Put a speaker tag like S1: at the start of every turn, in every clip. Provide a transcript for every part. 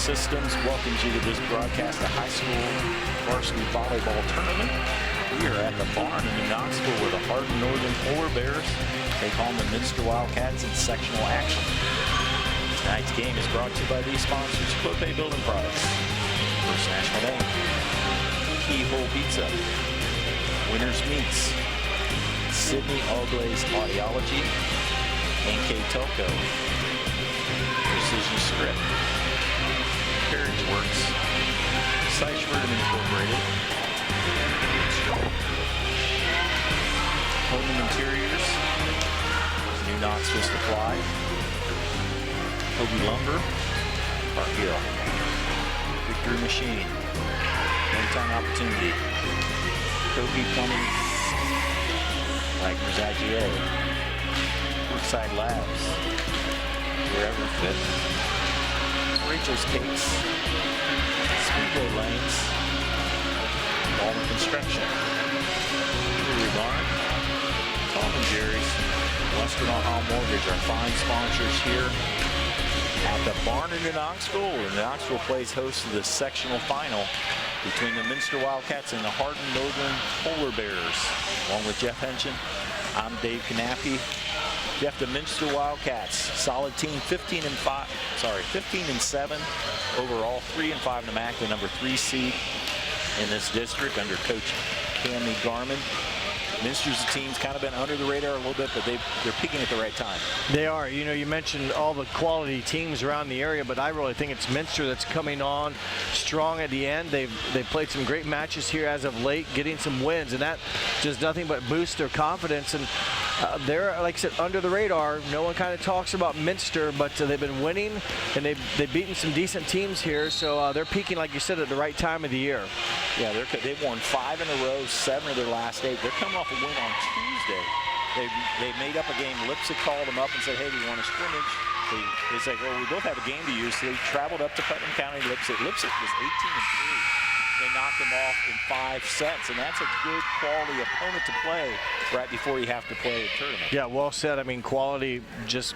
S1: Systems welcomes you to this broadcast of high school varsity volleyball tournament. We are at the barn in New Knoxville where the Hardin Northern Polar Bears take on the Minster Wildcats in sectional action. Tonight's game is brought to you by these sponsors: Clopay Building Products, First National Bank, Keyhole Pizza, Winners Meats, Sydney All-Glaze Audiology, NK Telco, Precision Script, Carriage Works, Hardin Incorporated, Home and Interiors, New Knoxville Supply, Hobie Lumber, Park Hill, Victory Machine, One-Time Opportunity, Kobe Plumbing, Wagner's IGA, Brookside Labs, Wherever Fit, Rachel's Cakes, Speedway Lanes, Ballman Construction, Brewery Barn, Tom and Jerry's, Western Ohio Mortgage, our fine sponsors here at the barn in New Knoxville, where Knoxville plays host to the sectional final between the Minster Wildcats and the Hardin Northern Polar Bears. Along with Jeff Henshin, I'm Dave Knappe. Jeff, the Minster Wildcats, solid team, 15 and 7 overall, 3 and 5 in the MAC, the number 3 seed in this district under Coach Cammy Garman. Minster's team's kind of been under the radar a little bit, but they're peaking at the right time.
S2: They are. You know, you mentioned all the quality teams around the area, but I really think it's Minster that's coming on strong at the end. They've played some great matches here as of late, getting some wins, and that does nothing but boost their confidence. And they're, like I said, under the radar. No one kind of talks about Minster, but they've been winning, and they've beaten some decent teams here. So they're peaking, like you said, at the right time of the year.
S1: Yeah, they've won 5 in a row, 7 of their last 8. They're coming off a win on Tuesday. They made up a game. Lipsick called them up and said, hey, we want a scrimmage. They said, well, we both have a game to use. So they traveled up to Putnam County, Lipsick. Lipsick was 18-3. They knocked them off in 5 sets, and that's a good quality opponent to play right before you have to play a tournament.
S2: Yeah, well said. I mean, quality, just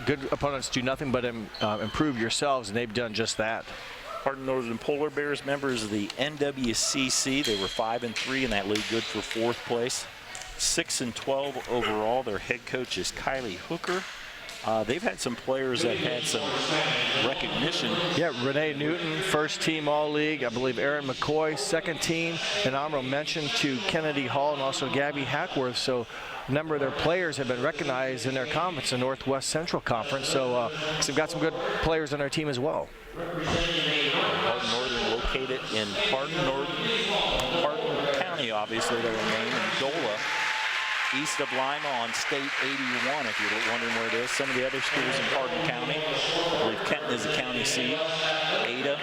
S2: good opponents do nothing but improve yourselves, and they've done just that.
S1: Hardin Northern Polar Bears, members of the NWCC. They were 5-3 in that league, good for 4th place. 6-12 overall. Their head coach is Kylie Hooker. They've had some players that had some recognition.
S2: Yeah, Renee Newton, first team All-League. I believe Aaron McCoy, second team. An honorable mention to Kennedy Hall and also Gabby Hackworth. So a number of their players have been recognized in their conference, the Northwest Central Conference. So they've got some good players on their team as well.
S1: Hardin Northern located in Hardin County, obviously, their name, in Dola, east of Lima on State 81, if you're wondering where it is. Some of the other schools in Hardin County, I believe Kenton is the county seat, Ada,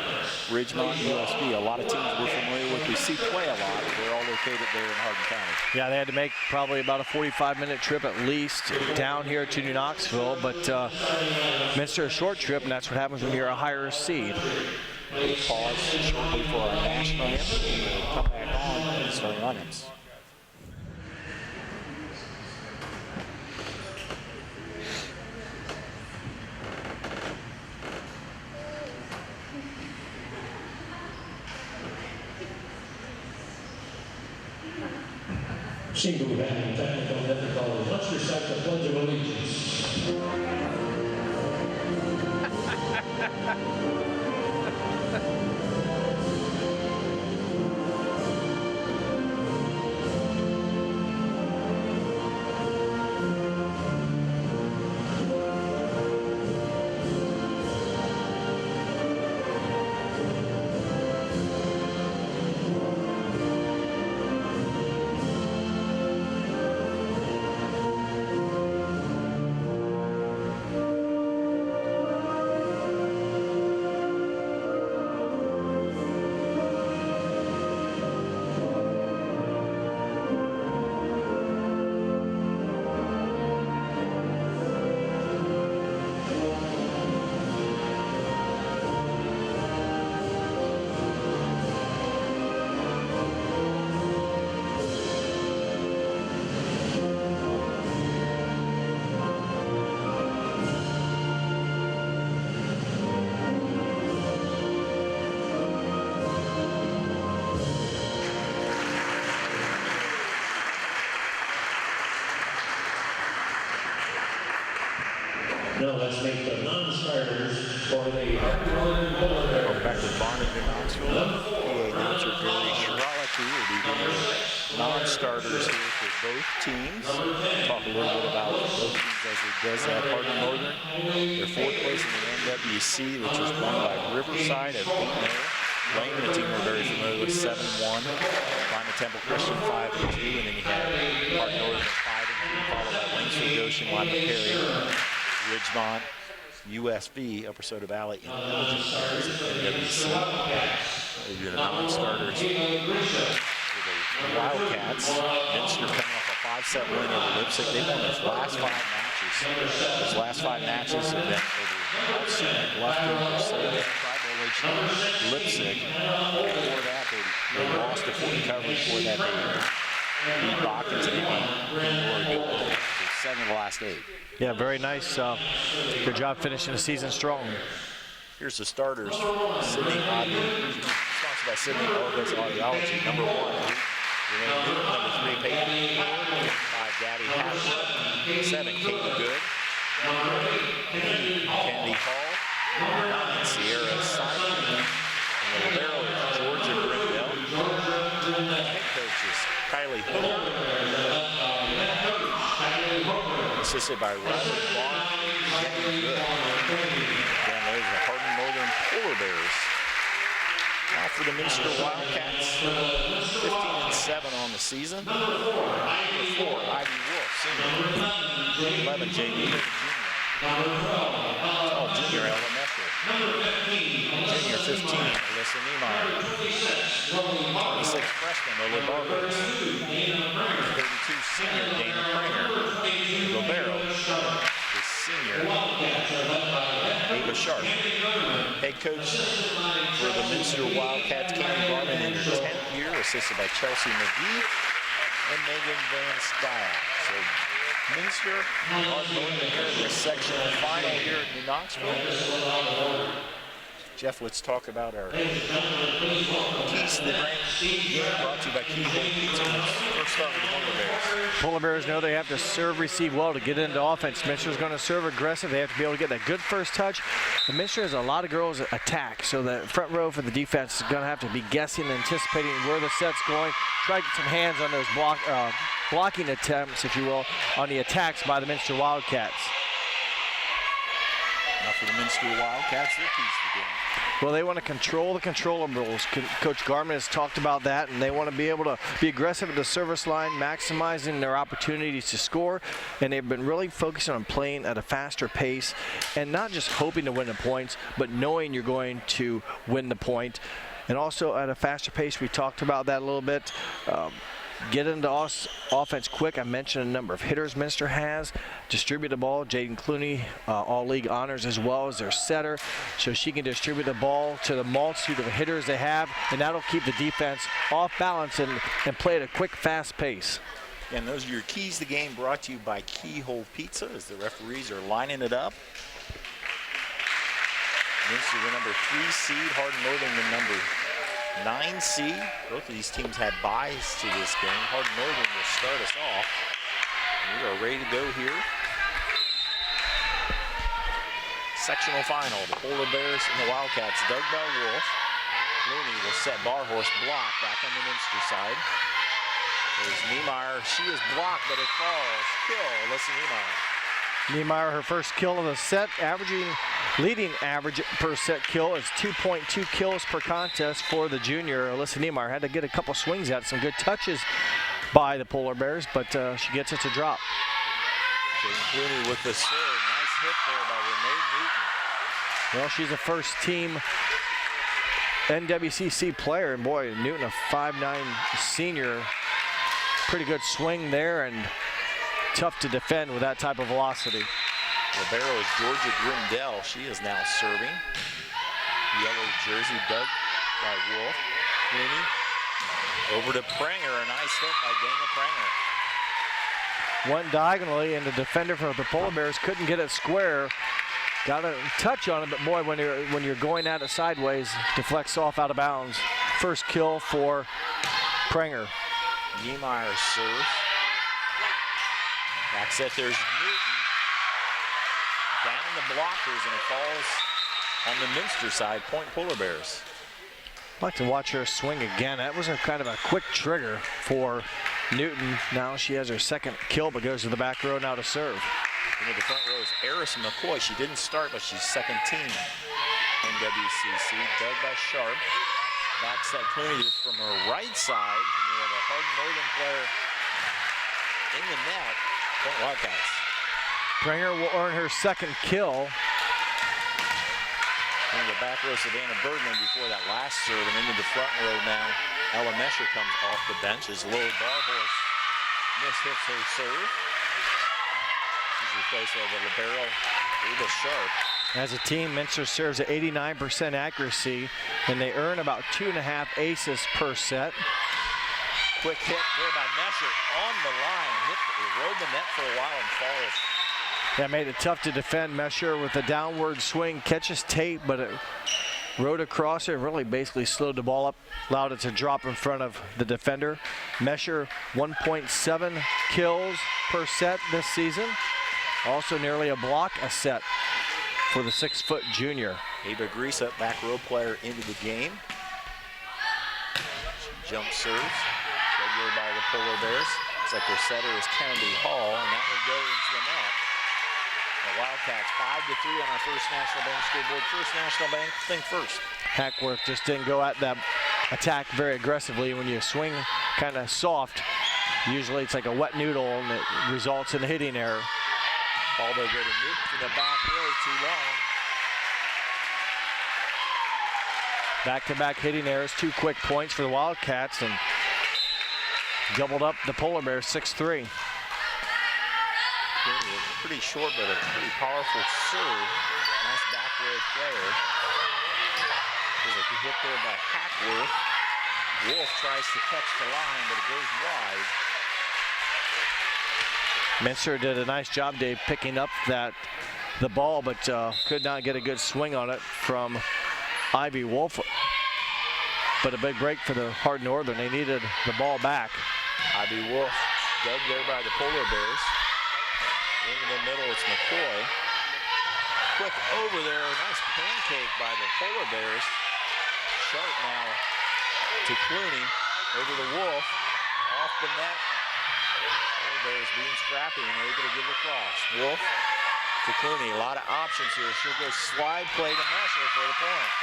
S1: Ridgemont, USB. A lot of teams we're familiar with. We see play a lot. They're all located there in Hardin County.
S2: Yeah, they had to make probably about a 45-minute trip at least down here to New Knoxville, but Minster a short trip, and that's what happens when you're a higher seed.
S1: We'll pause shortly for our national anthem. We'll come back on starting onions.
S3: Single band technical difficulties. Let's recite the Pledge of Allegiance. Now let's make the non-starters for the Hardin Polar Bears.
S1: Back to Bonnet in Knoxville. PA announcer Gary Schiralati will be doing the non-starters here for both teams. Talk a little bit about both teams as it does that. Hardin Northern, they're fourth place in the NWC, which was won by Riverside at Beaton. Lane, a team we're very familiar with, 7-1. Climate Temple Christian 5-2, and then you have Hardin Northern 5-2. Follow that Langsford Goshen, Lima Perry, Ridgemont, USV, Upper Soda Valley, and Elgin Bears at NWC. They do the non-starters for the Wildcats. Minster coming off a 5-set win over Lipsick. They won their last 5 matches. Those last 5 matches have been over Hudson, Lufkin, Mercedes, Tri-Village, Lipsick. Before that, they lost to Fort Recovery. Before that, they beat Watkins and they beat Oregon. 7 of the last 8.
S2: Yeah, very nice. Good job finishing the season strong.
S1: Here's the starters. Sydney Audi, sponsored by Sydney Elvis Audiology. Number 1, Renee Newton. Number 3, Peyton. 5, Gabby Hathaway. 7, Katie Good. Kennedy Hall. Number 9, Sierra Simon. And the libero is Georgia Brindell. Head coaches Kylie Hooker. Assisted by Riley Vaughn, Jenny Good. Again, those are the Hardin Northern Polar Bears. Now for the Minster Wildcats, 15-7 on the season. Number 4, Ivy Wolf, senior. 11, J.D. Jr. Oh, junior, elementary. Junior, 15, Alyssa Niemeyer. 26, freshman, Lily Barbers. 32, senior, Dana Pranger. Romero is senior. Ava Sharp. Head coach for the Minster Wildcats, Candy Garman, in her 10th year, assisted by Chelsea McGee and Megan Van Style. So Minster, Hardin Northern here in the sectional final here at New Knoxville. Jeff, let's talk about our keys to the game brought to you by Keyhole Pizza. Let's start with the Polar Bears.
S2: Polar Bears know they have to serve, receive well to get into offense. Minster's going to serve aggressive. They have to be able to get that good first touch. And Minster has a lot of girls attack, so the front row for the defense is going to have to be guessing and anticipating where the set's going. Try to get some hands on those blocking attempts, if you will, on the attacks by the Minster Wildcats.
S1: Now for the Minster Wildcats, their keys to the game.
S2: Well, they want to control the controllables. Coach Garman has talked about that, and they want to be able to be aggressive at the service line, maximizing their opportunities to score. And they've been really focusing on playing at a faster pace and not just hoping to win the points, but knowing you're going to win the point. And also at a faster pace, we talked about that a little bit. Get into offense quick. I mentioned a number of hitters Minster has. Distribute the ball. Jaden Clooney, all-league honors as well as their setter. So she can distribute the ball to the multitude of hitters they have, and that'll keep the defense off balance and play at a quick, fast pace.
S1: And those are your keys to the game, brought to you by Keyhole Pizza as the referees are lining it up. Minster, the number 3 seed. Hardin Northern, the number 9 seed. Both of these teams had buys to this game. Hardin Northern will start us off. We are ready to go here. Sectional final, the Polar Bears and the Wildcats. Dug by Wolf. Looney will set Barhorse block back on the Minster side. There's Niemeyer. She is blocked, but it falls. Kill, Alyssa Niemeyer.
S2: Niemeyer, her first kill of the set, leading average per set kill is 2.2 kills per contest for the junior. Alyssa Niemeyer had to get a couple swings at some good touches by the Polar Bears, but she gets it to drop.
S1: Jaden Clooney with the serve. Nice hit there by Renee Newton.
S2: Well, she's a first-team NWCC player, and boy, Newton, a 5'9" senior, pretty good swing there, and tough to defend with that type of velocity.
S1: Libero is Georgia Grindell. She is now serving. Yellow jersey dug by Wolf. Clooney over to Pranger. A nice hit by Dana Pranger.
S2: Went diagonally, and the defender for the Polar Bears couldn't get it square. Got a touch on it, but boy, when you're going at it sideways, deflects off out of bounds. First kill for Pranger.
S1: Niemeyer serves. Back set, there's Newton. Down the blockers, and it falls on the Minster side, point Polar Bears.
S2: I'd like to watch her swing again. That was a kind of a quick trigger for Newton. Now she has her second kill, but goes to the back row now to serve.
S1: Into the front row is Eris McCoy. She didn't start, but she's second team NWCC. Dug by Sharp. Back set Clooney just from her right side. And we have a Hardin Northern player in the net. Point Wildcats.
S2: Pringer will earn her second kill.
S1: Into the back row, Savannah Birdman before that last serve, and into the front row now. Ella Mesher comes off the bench as Lily Barhorse mishits her serve. She's replaced by the libero, Ava Sharp.
S2: As a team, Minster serves at 89% accuracy, and they earn about 2.5 aces per set.
S1: Quick hit there by Mesher on the line. Rode the net for a while and falls.
S2: That made it tough to defend. Mesher with a downward swing, catches tape, but it rode across it, really basically slowed the ball up, allowed it to drop in front of the defender. Mesher 1.7 kills per set this season. Also nearly a block a set for the 6-foot junior.
S1: Ava Grisa, back row player into the game. She jump serves, regular by the Polar Bears. Looks like their setter is Kennedy Hall, and that will go into the net. The Wildcats 5-3 on our First National Bank scoreboard. First National Bank, think first.
S2: Hackworth just didn't go at that attack very aggressively. When you swing kind of soft, usually it's like a wet noodle and it results in a hitting error.
S1: Ball will go to Newton to the back row, too long.
S2: Back-to-back hitting errors, 2 quick points for the Wildcats, and doubled up the Polar Bears 6-3.
S1: Pretty short, but a pretty powerful serve. Nice back row player. There's a hit there by Hackworth. Wolf tries to catch the line, but it goes wide.
S2: Minster did a nice job, Dave, picking up the ball, but could not get a good swing on it from Ivy Wolf. But a big break for the Hardin Northern. They needed the ball back.
S1: Ivy Wolf dug there by the Polar Bears. Into the middle, it's McCoy. Quick over there, nice pancake by the Polar Bears. Sharp now to Clooney, over to Wolf, off the net. Polar Bears being scrappy and able to give it across. Wolf to Clooney, a lot of options here. She'll go slide play to Mesher for the point.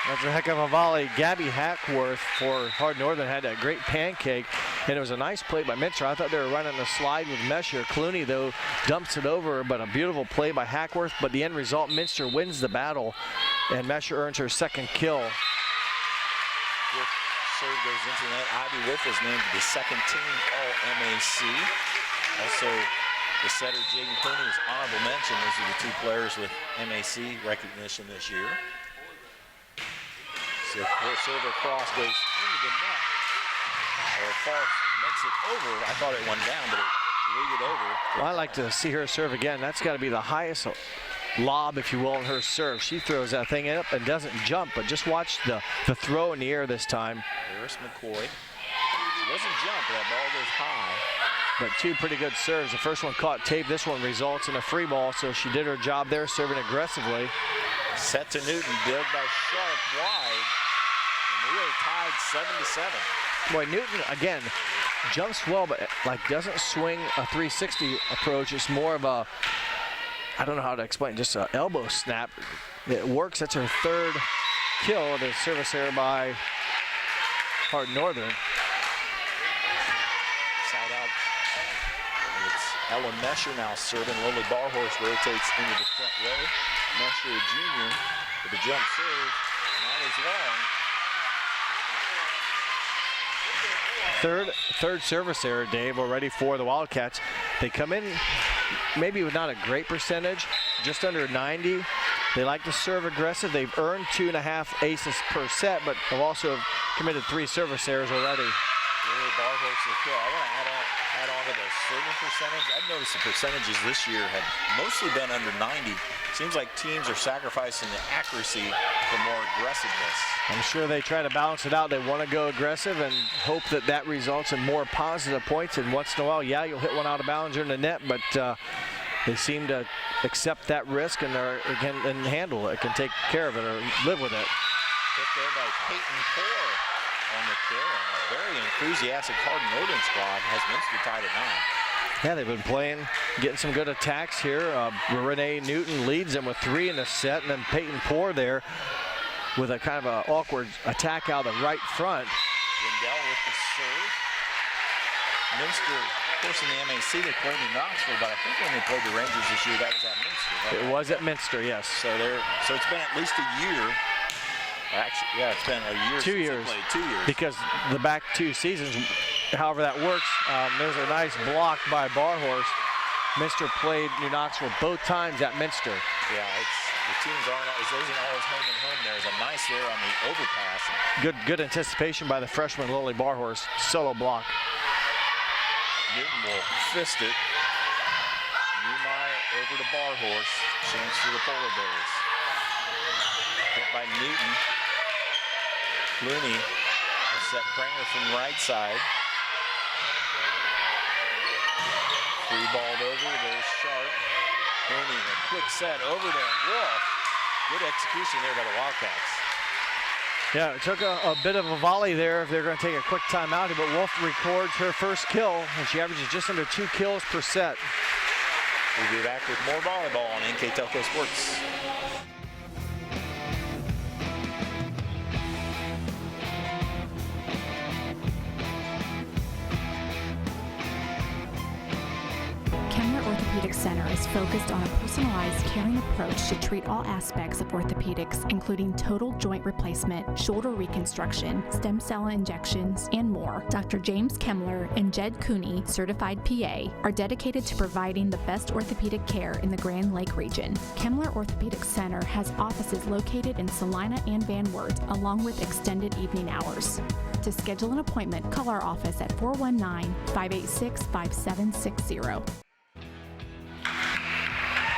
S2: That's a heck of a volley. Gabby Hackworth for Hardin Northern had that great pancake, and it was a nice play by Minster. I thought they were running a slide with Mesher. Clooney, though, dumps it over, but a beautiful play by Hackworth. But the end result, Minster wins the battle, and Mesher earns her second kill.
S1: Wolf serve goes into the net. Ivy Wolf was named to the second team All-MAC. Also, the setter, Jaden Clooney, was honorable mention. Those are the 2 players with MAC recognition this year. So serve across goes into the net. Or falls, makes it over. I thought it went down, but it bleeded over.
S2: Well, I like to see her serve again. That's got to be the highest lob, if you will, in her serve. She throws that thing up and doesn't jump, but just watch the throw in the air this time.
S1: Eris McCoy. She doesn't jump, that ball goes high.
S2: But 2 pretty good serves. The first one caught tape. This one results in a free ball, so she did her job there, serving aggressively.
S1: Set to Newton, dug by Sharp wide. And we are tied 7-7.
S2: Boy, Newton, again, jumps well, but like doesn't swing a 360 approach. It's more of a, I don't know how to explain, just an elbow snap. It works. That's her 3rd kill. The service error by Hardin Northern.
S1: Side out. It's Ella Mesher now serving. Lily Barhorse rotates into the front row. Mesher, a junior, with a jump serve. Not as long.
S2: Third service error, Dave, already for the Wildcats. They come in maybe with not a great percentage, just under 90. They like to serve aggressive. They've earned 2.5 aces per set, but have also committed 3 service errors already.
S1: Really Barhorse the kill. I want to add on to the serving percentage. I've noticed the percentages this year have mostly been under 90. Seems like teams are sacrificing the accuracy for more aggressiveness.
S2: I'm sure they try to balance it out. They want to go aggressive and hope that that results in more positive points. And once in a while, yeah, you'll hit one out of bounds or in the net, but they seem to accept that risk and can handle it, can take care of it or live with it.
S1: Hit there by Peyton Poor on the kill, and a very enthusiastic Hardin Odin squad has Minster tied at 9.
S2: Yeah, they've been playing, getting some good attacks here. Renee Newton leads them with 3 in the set, and then Peyton Poor there with a kind of an awkward attack out of the right front.
S1: Lindell with the serve. Minster, of course, in the MAC, they played in Knoxville, but I think when they played the Rangers this year, that was at Minster.
S2: It was at Minster, yes.
S1: So it's been at least a year. Actually, yeah, it's been a year.
S2: 2 years.
S1: They played 2 years.
S2: Because the back 2 seasons, however that works, there's a nice block by Barhorse. Minster played New Knoxville both times at Minster.
S1: Yeah, the teams aren't always home and home. There's a nice there on the overpass.
S2: Good anticipation by the freshman Lily Barhorse. Solo block.
S1: Newton will fist it. Newmeyer over to Barhorse. Chance for the Polar Bears. Hit by Newton. Clooney will set Pranger from right side. Free balled over. There's Sharp. Clooney, a quick set over there. Wolf. Good execution there by the Wildcats.
S2: Yeah, it took a bit of a volley there if they're going to take a quick timeout, but Wolf records her first kill, and she averages just under 2 kills per set.
S1: We'll be back with more volleyball on NK Telco Sports.
S4: Orthopedic Center is focused on a personalized, caring approach to treat all aspects of orthopedics, including total joint replacement, shoulder reconstruction, stem cell injections, and more. Dr. James Kemmler and Jed Cooney, certified PA, are dedicated to providing the best orthopedic care in the Grand Lake region. Kemmler Orthopedic Center has offices located in Salina and Van Wert, along with extended evening hours. To schedule an appointment, call our office at 419-586-5760.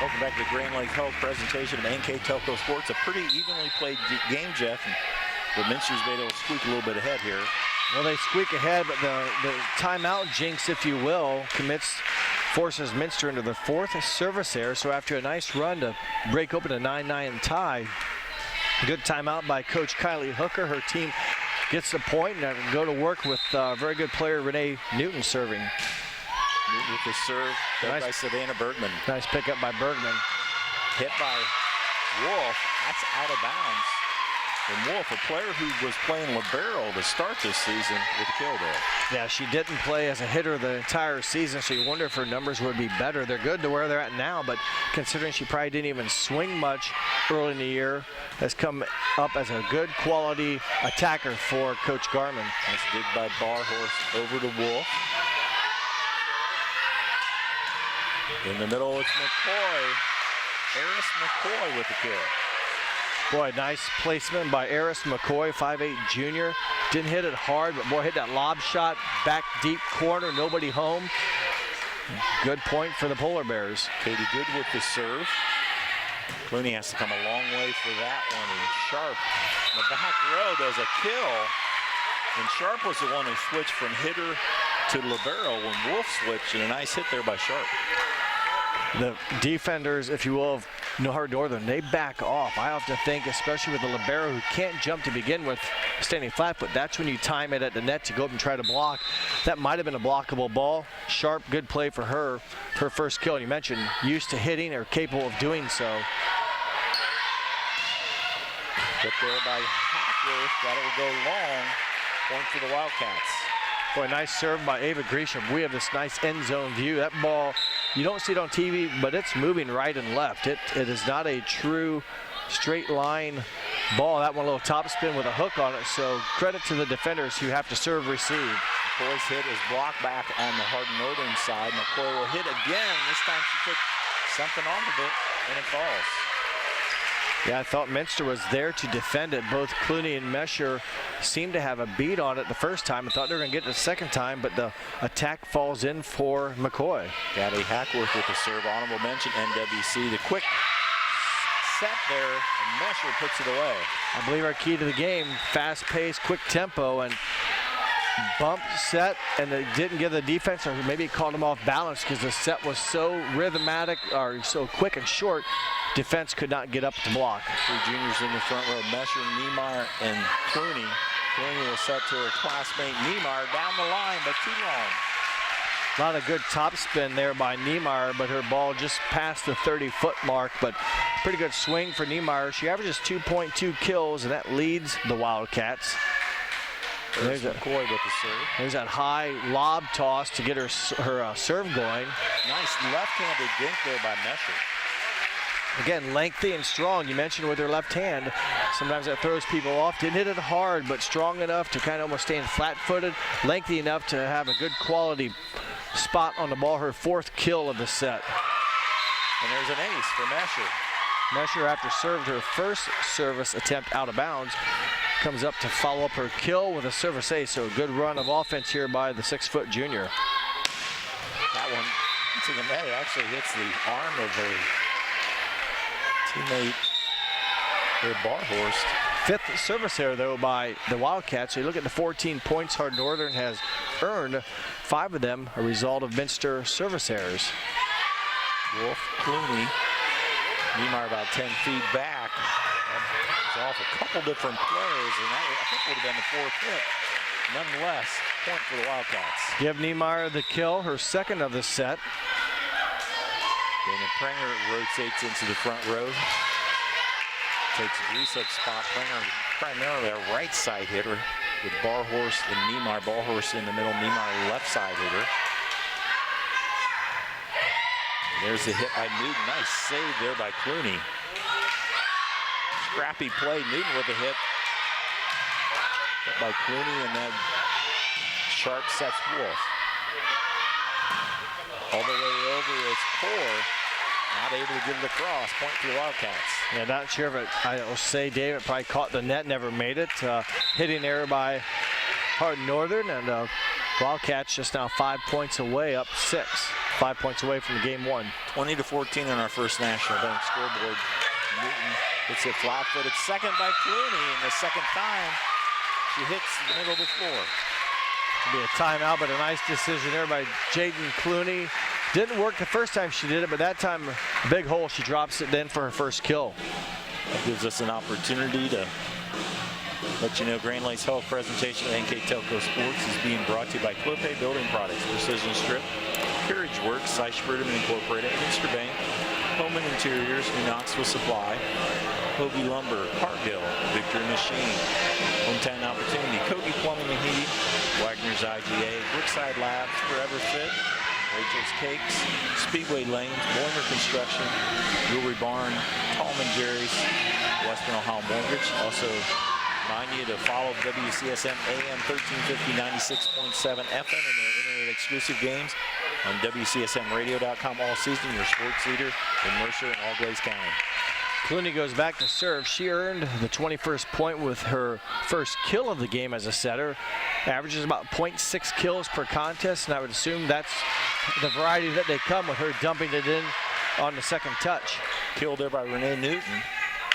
S1: Welcome back to the Grand Lake Health presentation of NK Telco Sports. A pretty evenly played game, Jeff. The Minster's been able to squeak a little bit ahead here.
S2: Well, they squeak ahead, but the timeout jinx, if you will, forces Minster into the 4th service error. So after a nice run to break open a 9-9 tie, good timeout by Coach Kylie Hooker. Her team gets the point and go to work with very good player Renee Newton serving.
S1: Newton with the serve, nice by Savannah Bergman.
S2: Nice pickup by Bergman.
S1: Hit by Wolf, that's out of bounds. And Wolf, a player who was playing libero to start this season, with a kill there.
S2: Yeah, she didn't play as a hitter the entire season, so you wonder if her numbers would be better. They're good to where they're at now, but considering she probably didn't even swing much early in the year, has come up as a good quality attacker for Coach Garman.
S1: Nice dig by Barhorse over to Wolf. In the middle, it's McCoy. Eris McCoy with the kill.
S2: Boy, nice placement by Eris McCoy, 5'8" junior. Didn't hit it hard, but boy, hit that lob shot back deep corner, nobody home. Good point for the Polar Bears.
S1: Katie Good with the serve. Clooney has to come a long way for that one. And Sharp in the back row does a kill. And Sharp was the one who switched from hitter to libero when Wolf switched, and a nice hit there by Sharp.
S2: The defenders, if you will, of Hardin Northern, they back off. I often think, especially with the libero who can't jump to begin with, standing flat foot, that's when you time it at the net to go up and try to block. That might have been a blockable ball. Sharp, good play for her. Her first kill, and you mentioned used to hitting or capable of doing so.
S1: Hit there by Hackworth. That'll go long. Point for the Wildcats.
S2: Boy, nice serve by Ava Gresham. We have this nice end zone view. That ball, you don't see it on TV, but it's moving right and left. It is not a true straight line ball. That one a little top spin with a hook on it. So credit to the defenders who have to serve, receive.
S1: McCoy's hit is blocked back on the Hardin Northern side. McCoy will hit again. This time she took something off of it, and it falls.
S2: Yeah, I thought Minster was there to defend it. Both Clooney and Mesher seemed to have a beat on it the first time. I thought they were going to get it the second time, but the attack falls in for McCoy.
S1: Gabby Hackworth with the serve. Honorable mention, NWC. The quick set there, and Mesher puts it away.
S2: I believe our key to the game, fast pace, quick tempo, and bump set, and they didn't give the defense, or maybe it caught them off balance because the set was so rhythmatic or so quick and short, defense could not get up to block.
S1: Three juniors in the front row, Mesher, Niemeyer, and Clooney. Clooney will set to her classmate Niemeyer down the line, but too long.
S2: A lot of good top spin there by Niemeyer, but her ball just passed the 30-foot mark, but pretty good swing for Niemeyer. She averages 2.2 kills, and that leads the Wildcats.
S1: There's McCoy with the serve.
S2: There's that high lob toss to get her serve going.
S1: Nice left-handed dink there by Mesher.
S2: Again, lengthy and strong. You mentioned with her left hand, sometimes that throws people off. Didn't hit it hard, but strong enough to kind of almost stand flat-footed, lengthy enough to have a good quality spot on the ball. Her 4th kill of the set.
S1: And there's an ace for Mesher.
S2: Mesher, after served her first service attempt out of bounds, comes up to follow up her kill with a service ace. So a good run of offense here by the 6-foot junior.
S1: That one, to the net, it actually hits the arm of her teammate, their Barhorst.
S2: 5th service error, though, by the Wildcats. So you look at the 14 points Hardin Northern has earned. 5 of them a result of Minster service errors.
S1: Wolf, Clooney, Niemeyer about 10 feet back. That was off a couple different players, and that I think would have been the 4th hit. Nonetheless, point for the Wildcats.
S2: Give Niemeyer the kill, her 2nd of the set.
S1: Dana Prenger rotates into the front row. Takes a grease-up spot. Prenger primarily a right side hitter with Barhorst and Niemeyer. Barhorst in the middle, Niemeyer left side hitter. And there's the hit by Newton. Nice save there by Clooney. Scrappy play. Newton with a hit. Hit by Clooney, and then Sharp sets Wolf. All the way over is Core. Not able to give it across. Point to the Wildcats.
S2: Yeah, not sure if it, I'll say, Dave, it probably caught the net, never made it. Hitting error by Hardin Northern, and Wildcats just now 5 points away, up 6. 5 points away from the game 1.
S1: 20-14 on our first National Bank scoreboard. Newton hits it flat-footed. Second by Clooney, and the second time she hits the middle of the floor.
S2: It'll be a timeout, but a nice decision there by Jaden Clooney. Didn't work the first time she did it, but that time, big hole, she drops it then for her first kill.
S1: That gives us an opportunity to let you know Grand Lakes Health presentation of NK Telco Sports is being brought to you by Clopay Building Products, Precision Strip, Carriage Works, Seichbertman Incorporated, Minster Bank, Home and Interiors, New Knoxville Supply, Hobie Lumber, Cargill, Victory Machine, Hometown Opportunity, Kogi Plumbing and Heating, Wagner's IGA, Brookside Labs, Forever Fit, Rachel's Cakes, Speedway Lanes, Boimer Construction, Jewelry Barn, Tallman Jerry's, Western Ohio Mortgage. Also, remind you to follow WCSM AM 1350 96.7 FM and their internet exclusive games on WCSMradio.com all season. Your sports leader in Mercer and All Glaze County.
S2: Clooney goes back to serve. She earned the 21st point with her first kill of the game as a setter. Averages about 0.6 kills per contest, and I would assume that's the variety that they come with her dumping it in on the second touch.
S1: Kill there by Renee Newton.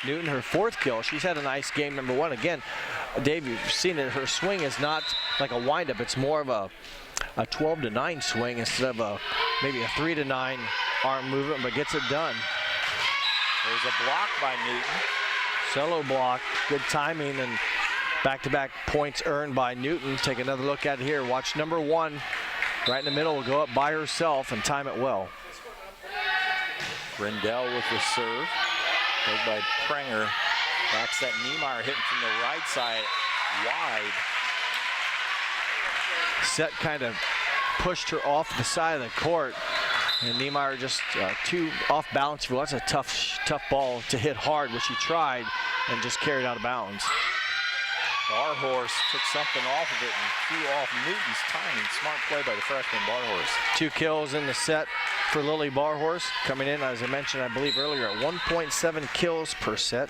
S2: Newton, her 4th kill. She's had a nice game, number 1. Again, Dave, you've seen it. Her swing is not like a windup. It's more of a 12-to-9 swing instead of maybe a 3-to-9 arm movement, but gets it done.
S1: There's a block by Newton.
S2: Solo block, good timing, and back-to-back points earned by Newton. Take another look at it here. Watch number 1 right in the middle will go up by herself and time it well.
S1: Rendell with the serve. Played by Prenger. Back set Niemeyer hitting from the right side wide.
S2: Set kind of pushed her off the side of the court. And Niemeyer just too off balance. Well, that's a tough ball to hit hard, which she tried and just carried out of bounds.
S1: Barhorst took something off of it and threw off Newton's timing. Smart play by the freshman Barhorst.
S2: 2 kills in the set for Lily Barhorst, coming in, as I mentioned, I believe earlier, at 1.7 kills per set.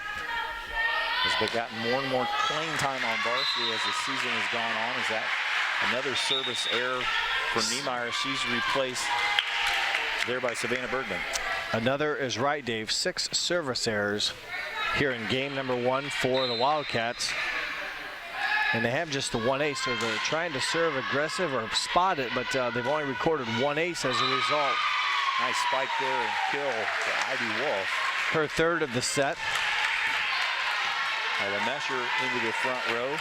S1: As they've gotten more and more playing time on varsity as the season has gone on. Is that another service error for Niemeyer? She's replaced there by Savannah Bergman.
S2: Another is right, Dave. 6 service errors here in game number 1 for the Wildcats. And they have just the one ace, so they're trying to serve aggressive or spot it, but they've only recorded one ace as a result.
S1: Nice spike there and kill to Ivy Wolf.
S2: Her third of the set.
S1: Mesher into the front row.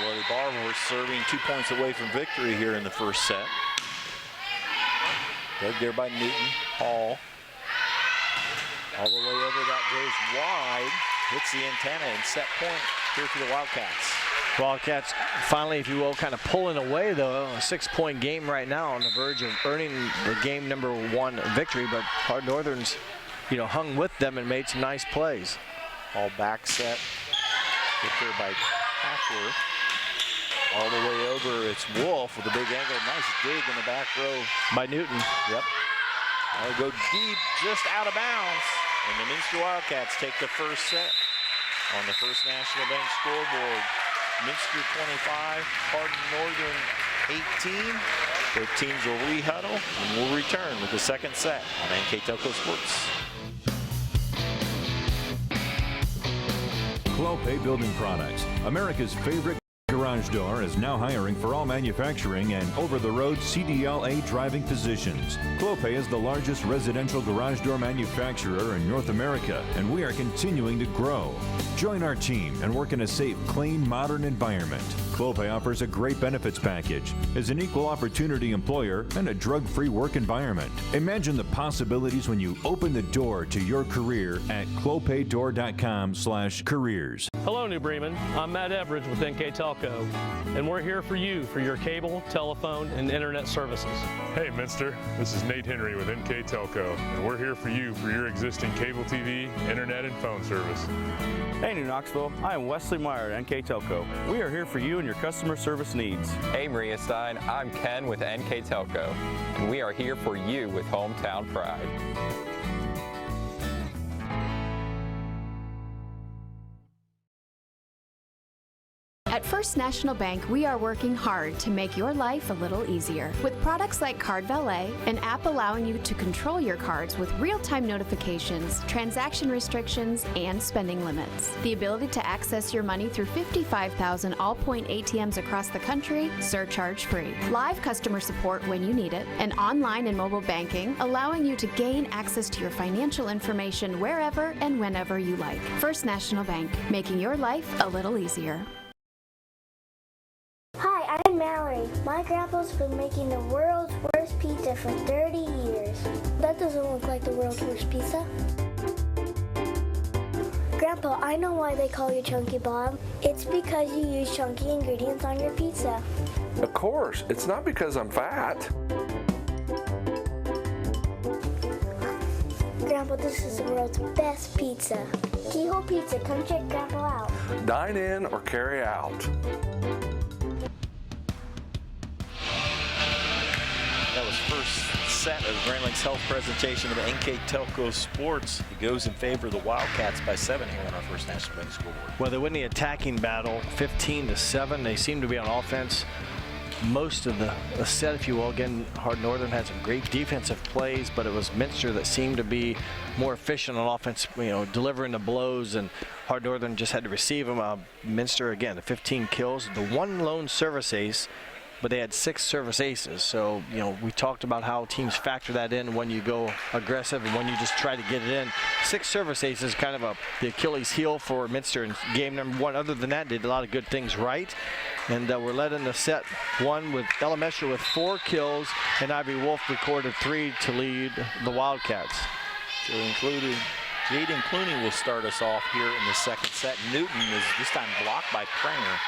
S1: Well, the Barber serving 2 points away from victory here in the first set. Dug there by Newton. Hall. All the way over, that goes wide. Hits the antenna and set point here for the Wildcats.
S2: Wildcats finally, if you will, kind of pulling away, though. A 6-point game right now on the verge of earning the game #1 victory, but Hard Northern's, hung with them and made some nice plays.
S1: All back set. Hit there by Hackworth. All the way over, it's Wolf with a big angle. Nice dig in the back row
S2: by Newton.
S1: Yep. That'll go deep, just out of bounds. And the Minster Wildcats take the first set on the First National Bank scoreboard. Minster 25, Hardin Northern 18. Both teams will re-huddle and we'll return with the second set on NK Telco Sports.
S5: Clopay Building Products, America's favorite garage door, is now hiring for all manufacturing and over-the-road CDLA driving positions. Clopay is the largest residential garage door manufacturer in North America, and we are continuing to grow. Join our team and work in a safe, clean, modern environment. Clopay offers a great benefits package, is an equal opportunity employer, and a drug-free work environment. Imagine the possibilities when you open the door to your career at clopaydoor.com/careers.
S6: Hello, New Bremen. I'm Matt Everidge with NK Telco, and we're here for you for your cable, telephone, and internet services.
S7: Hey, Minster. This is Nate Henry with NK Telco, and we're here for you for your existing cable TV, internet, and phone service.
S8: Hey, New Knoxville. I am Wesley Meyer at NK Telco. We are here for you and your customer service needs.
S9: Hey, Maria Stein. I'm Ken with NK Telco, and we are here for you with hometown pride.
S10: At First National Bank, we are working hard to make your life a little easier. With products like Card Valet, an app allowing you to control your cards with real-time notifications, transaction restrictions, and spending limits. The ability to access your money through 55,000 all-point ATMs across the country, surcharge-free. Live customer support when you need it, and online and mobile banking, allowing you to gain access to your financial information wherever and whenever you like. First National Bank, making your life a little easier.
S11: Hi, I'm Mallory. My grandpa's been making the world's worst pizza for 30 years. That doesn't look like the world's worst pizza. Grandpa, I know why they call you Chunky Bob. It's because you use chunky ingredients on your pizza.
S12: Of course. It's not because I'm fat.
S11: Grandpa, this is the world's best pizza. Keyhole Pizza, come check Grandpa out.
S12: Dine in or carry out.
S1: That was first set of Grand Lakes Health presentation of NK Telco Sports. It goes in favor of the Wildcats by 7 here on our First National Bank scoreboard.
S2: Well, they win the attacking battle 15-7. They seem to be on offense most of the set, if you will. Again, Hard Northern had some great defensive plays, but it was Minster that seemed to be more efficient on offense, delivering the blows, and Hard Northern just had to receive them. Minster, again, the 15 kills, the one lone service ace, but they had 6 service aces. So, we talked about how teams factor that in when you go aggressive and when you just try to get it in. 6 service aces, kind of the Achilles heel for Minster in game #1. Other than that, did a lot of good things right. And we're led in the set 1 with Ella Mesher with 4 kills, and Ivy Wolf recorded 3 to lead the Wildcats.
S1: So included Jaden Clooney will start us off here in the second set. Newton is this time blocked by Pranger.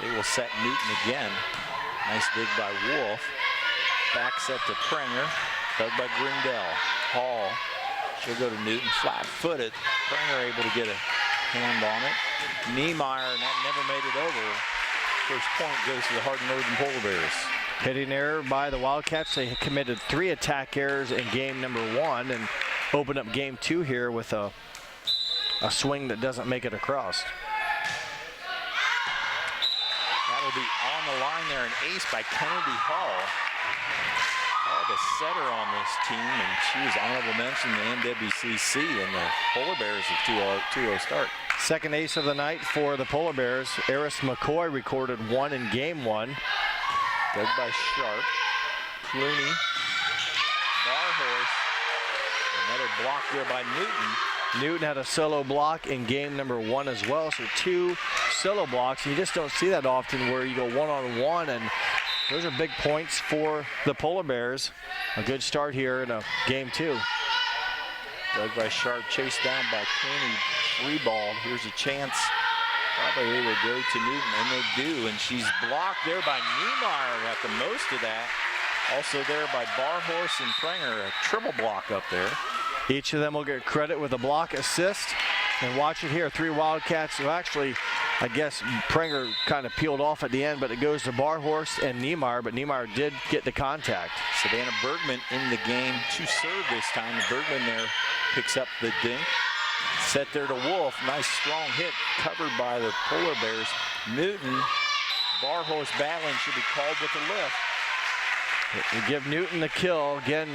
S1: They will set Newton again. Nice dig by Wolf. Back set to Pranger. Dug by Grindell. Hall. She'll go to Newton, flat-footed. Pranger able to get a hand on it. Niemeyer, and that never made it over. First point goes to the Hardin Northern Polar Bears.
S2: Hitting error by the Wildcats. They committed 3 attack errors in game #1 and opened up game 2 here with a swing that doesn't make it across.
S1: That'll be on the line there, an ace by Kennedy Hall. Hall, the setter on this team, and she was honorable mention in the NWCC, and the Polar Bears of 2-0 start.
S2: Second ace of the night for the Polar Bears. Eris McCoy recorded 1 in game 1.
S1: Dug by Sharp. Clooney. Barhorse. Another block there by Newton.
S2: Newton had a solo block in game number 1 as well, so 2 solo blocks. You just don't see that often where you go one-on-one, and those are big points for the Polar Bears. A good start here in game 2.
S1: Dug by Sharp, chased down by Clooney. Free ball. Here's a chance. Probably they will go to Newton, and they do, and she's blocked there by Niemeyer. Got the most of that. Also there by Barhorse and Prenger, a triple block up there.
S2: Each of them will get credit with a block assist. And watch it here, 3 Wildcats. Well, actually, I guess Prenger kind of peeled off at the end, but it goes to Barhorse and Niemeyer, but Niemeyer did get the contact.
S1: Savannah Bergman in the game to serve this time. And Bergman there picks up the dink. Set there to Wolf. Nice strong hit covered by the Polar Bears. Newton, Barhorse battling, should be called with a lift.
S2: We give Newton the kill. Again,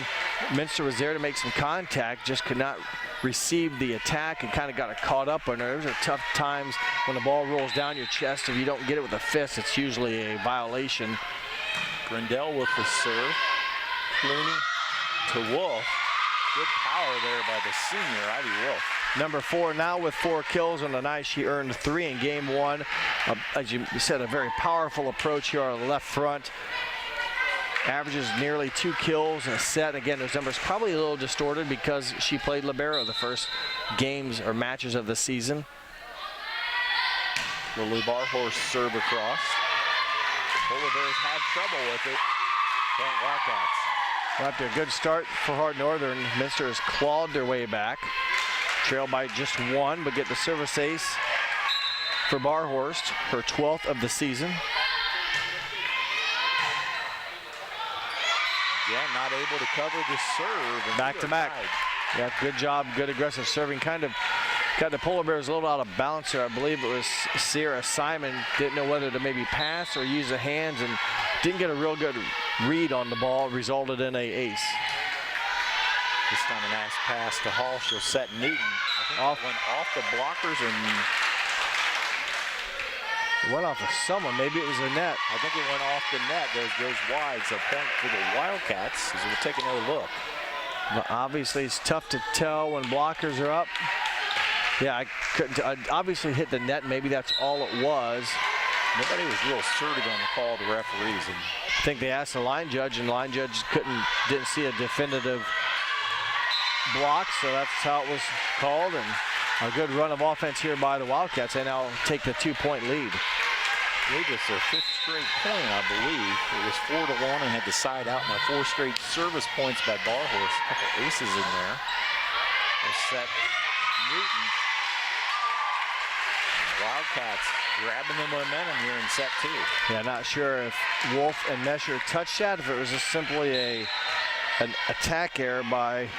S2: Minster was there to make some contact, just could not receive the attack and kind of got caught up on her. Those are tough times when the ball rolls down your chest. If you don't get it with a fist, it's usually a violation.
S1: Grindell with the serve. Clooney to Wolf. Good power there by the senior, Ivy Wolf.
S2: Number 4 now with 4 kills on the night. She earned 3 in game 1. As you said, a very powerful approach here on the left front. Averages nearly 2 kills a set. Again, those numbers probably a little distorted because she played libero the first games or matches of the season.
S1: Lily Barhorse serve across. Polar Bears had trouble with it. Point Wildcats.
S2: Well, after a good start for Hardin Northern, Minster has clawed their way back. Trailed by just 1, but get the service ace for Barhorst, her 12th of the season.
S1: Again, not able to cover the serve.
S2: Back to back. Yeah, good job, good aggressive serving. Kind of got the Polar Bears a little out of balance here. I believe it was Sierra Simon. Didn't know whether to maybe pass or use the hands and didn't get a real good read on the ball. Resulted in a ace.
S1: This time a nice pass to Hall. She'll set Newton. I think it went off the blockers and
S2: it went off of someone. Maybe it was the net.
S1: I think it went off the net. Goes wide. So point for the Wildcats as we'll take another look.
S2: Well, obviously, it's tough to tell when blockers are up. Yeah, I couldn't. I obviously hit the net. Maybe that's all it was.
S1: Nobody was real assertive on the call to referees. And
S2: I think they asked the line judge, and the line judge didn't see a definitive block, so that's how it was called. And a good run of offense here by the Wildcats. They now take the 2-point lead.
S1: I believe it's their 5th straight point, I believe. It was 4-1 and had the side out. Now 4 straight service points by Barhorse. A couple aces in there. They'll set Newton. Wildcats grabbing the momentum here in set 2.
S2: Yeah, not sure if Wolf and Mesher touched that, if it was just simply an attack error by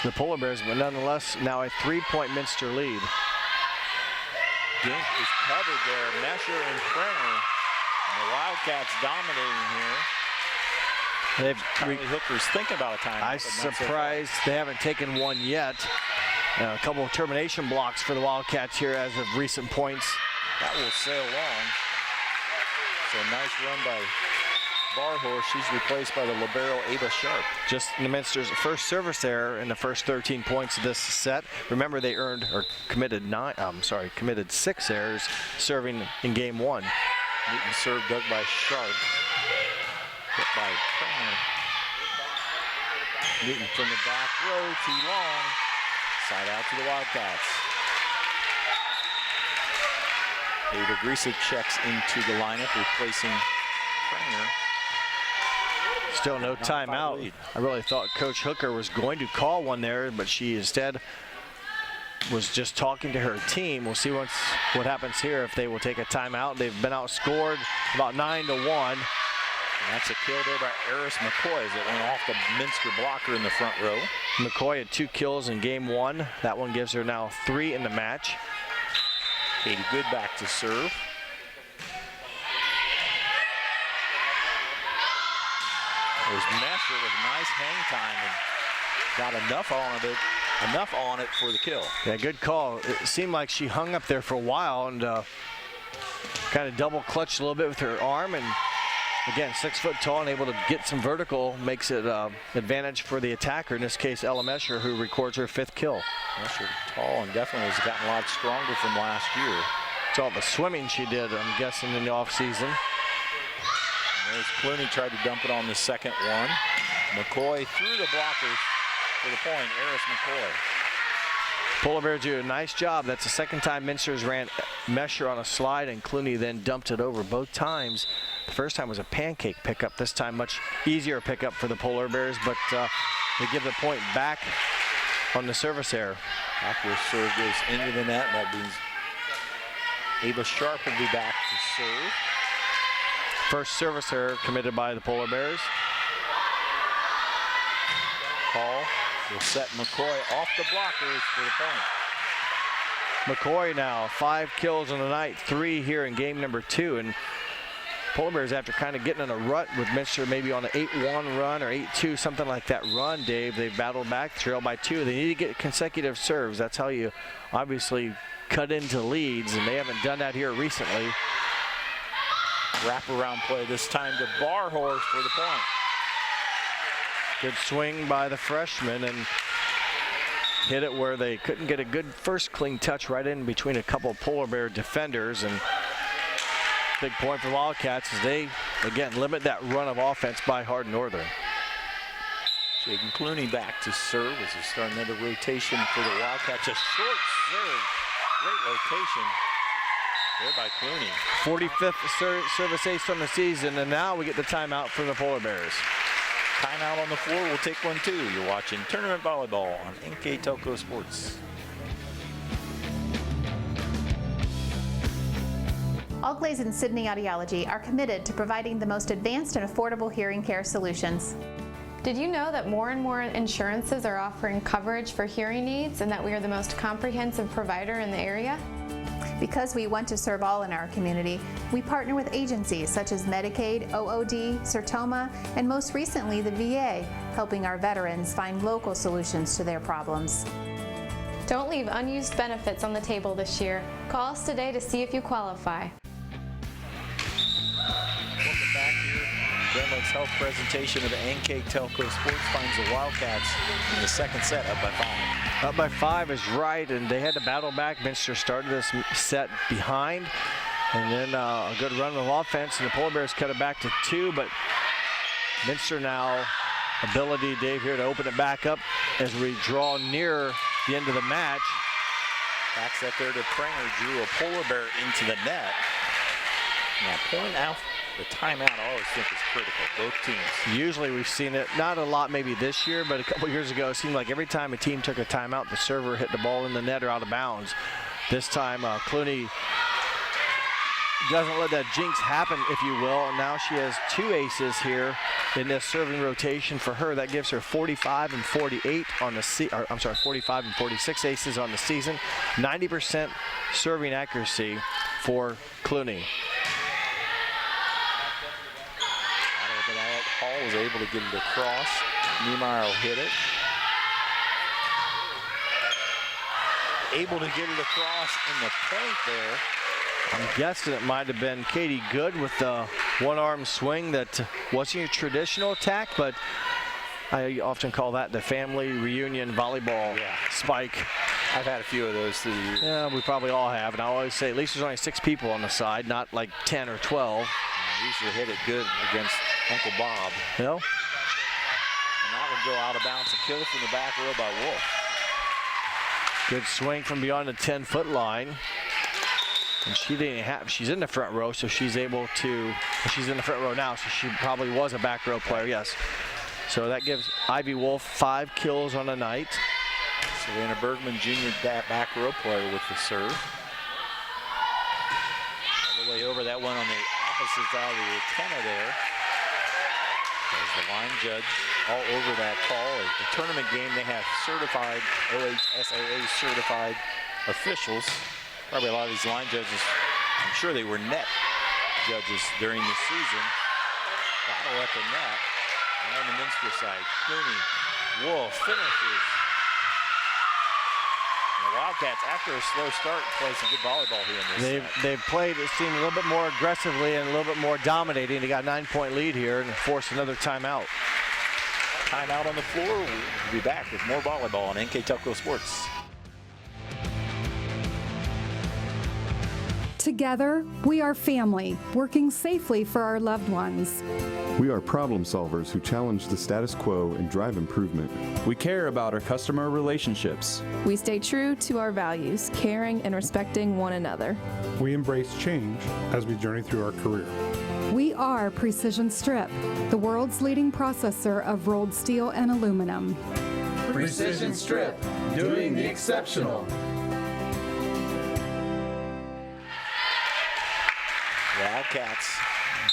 S2: the Polar Bears, but nonetheless, now a 3-point Minster lead.
S1: Dink is covered there. Mesher and Prenger. And the Wildcats dominating here. Charlie Hooker's thinking about a timeout.
S2: I'm surprised they haven't taken one yet. A couple of termination blocks for the Wildcats here as of recent points.
S1: That will sail long. So nice run by Barhorse. She's replaced by the libero Ava Sharp.
S2: Just Minster's first service error in the first 13 points of this set. Remember, they committed 6 errors serving in game 1.
S1: Newton serve dug by Sharp. Hit by Prenger. Newton from the back row, too long. Side out to the Wildcats. Ava Griesick checks into the lineup, replacing Prenger.
S2: Still no timeout. I really thought Coach Hooker was going to call one there, but she instead was just talking to her team. We'll see what happens here if they will take a timeout. They've been outscored about 9-1.
S1: And that's a kill there by Eris McCoy as it went off the Minster blocker in the front row.
S2: McCoy had 2 kills in game 1. That one gives her now 3 in the match.
S1: Katie Good back to serve. There's Mesher with nice hang time and got enough on it enough on it for the kill.
S2: Yeah, good call. It seemed like she hung up there for a while and kind of double clutched a little bit with her arm, and again, 6 foot tall and able to get some vertical makes it advantage for the attacker, in this case Ella Mesher, who records her 5th kill.
S1: Mesher tall and definitely has gotten a lot stronger from last year.
S2: It's all the swimming she did, I'm guessing, in the off season.
S1: There's Clooney, tried to dump it on the second one. McCoy through the blockers for the point. Eris McCoy.
S2: Polar Bears do a nice job. That's the second time Minster's ran Mesher on a slide, and Clooney then dumped it over both times. The first time was a pancake pickup. This time much easier pickup for the Polar Bears, but they give the point back on the service error.
S1: After a serve goes into the net, that means Ava Sharp will be back to serve.
S2: First service error committed by the Polar Bears.
S1: Call will set McCoy off the blockers for the point.
S2: McCoy now 5 kills on the night, 3 here in game number 2, and Polar Bears, after kind of getting in a rut with Minster, maybe on an 8-1 run or 8-2, something like that run, Dave, they've battled back, trailed by 2. They need to get consecutive serves. That's how you obviously cut into leads, and they haven't done that here recently.
S1: Wraparound play this time to Barhorse for the point.
S2: Good swing by the freshman, and hit it where they couldn't get a good first clean touch, right in between a couple of Polar Bear defenders. And big point for Wildcats as they, again, limit that run of offense by Hardin Northern.
S1: Jaden Clooney back to serve as they start another rotation for the Wildcats. A short serve. Great rotation there by Clooney.
S2: 45th service ace on the season, and now we get the timeout for the Polar Bears.
S1: Timeout on the floor. We'll take one too. You're watching Tournament Volleyball on NK Telco Sports.
S13: All Glaze and Sydney Audiology are committed to providing the most advanced and affordable hearing care solutions.
S14: Did you know that more and more insurances are offering coverage for hearing needs and that we are the most comprehensive provider in the area?
S13: Because we want to serve all in our community, we partner with agencies such as Medicaid, OOD, Sertoma, and most recently the VA, helping our veterans find local solutions to their problems.
S14: Don't leave unused benefits on the table this year. Call us today to see if you qualify.
S1: Welcome back here. Grand Lakes Health presentation of the NK Telco Sports finds the Wildcats in the second set up by 5.
S2: Up by 5 is right, and they had to battle back. Minster started this set behind, and then a good run of offense, and the Polar Bears cut it back to 2, but Minster now ability, Dave, here to open it back up as we draw near the end of the match.
S1: Back set there to Pranger, drew a Polar Bear into the net. Now point out the timeout, I always think is critical, both teams.
S2: Usually we've seen it, not a lot maybe this year, but a couple years ago it seemed like every time a team took a timeout, the server hit the ball in the net or out of bounds. This time Clooney doesn't let that jinx happen, if you will, and now she has 2 aces here in this serving rotation for her. That gives her 45 and 48 on the 45 and 46 aces on the season. 90% serving accuracy for Clooney.
S1: Hall was able to get it across. Niemeyer will hit it. Able to get it across in the point there.
S2: I'm guessing it might have been Katie Good with the one-arm swing that wasn't your traditional attack, but I often call that the family reunion volleyball spike.
S1: I've had a few of those through the years.
S2: Yeah, we probably all have, and I always say at least there's only 6 people on the side, not like 10 or 12.
S1: Usually hit it good against Uncle Bob.
S2: No.
S1: And that one go out of bounds and kill from the back row by Wolf.
S2: Good swing from beyond the 10-foot line. And she didn't have, she's in the front row, so she's able to, she's in the front row now, so she probably was a back row player, yes. So that gives Ivy Wolf 5 kills on the night.
S1: Savannah Bergman, junior back row player with the serve. All the way over, that one on the opposite side of the antenna there. There's the line judge all over that call. The tournament game, they have certified, OHSAA certified officials. Probably a lot of these line judges, I'm sure they were net judges during the season. Battle at the net. And on the Minster side, Clooney, Wolf finishes. Wildcats, after a slow start, play some good volleyball here in this set.
S2: They've played, it seemed, a little bit more aggressively and a little bit more dominating. They got a 9-point lead here and forced another timeout.
S1: Timeout on the floor. We'll be back with more volleyball on NK Telco Sports.
S15: Together, we are family, working safely for our loved ones.
S16: We are problem solvers who challenge the status quo and drive improvement.
S8: We care about our customer relationships.
S17: We stay true to our values, caring and respecting one another.
S18: We embrace change as we journey through our career.
S15: We are Precision Strip, the world's leading processor of rolled steel and aluminum.
S19: Precision Strip, doing the exceptional.
S1: Wildcats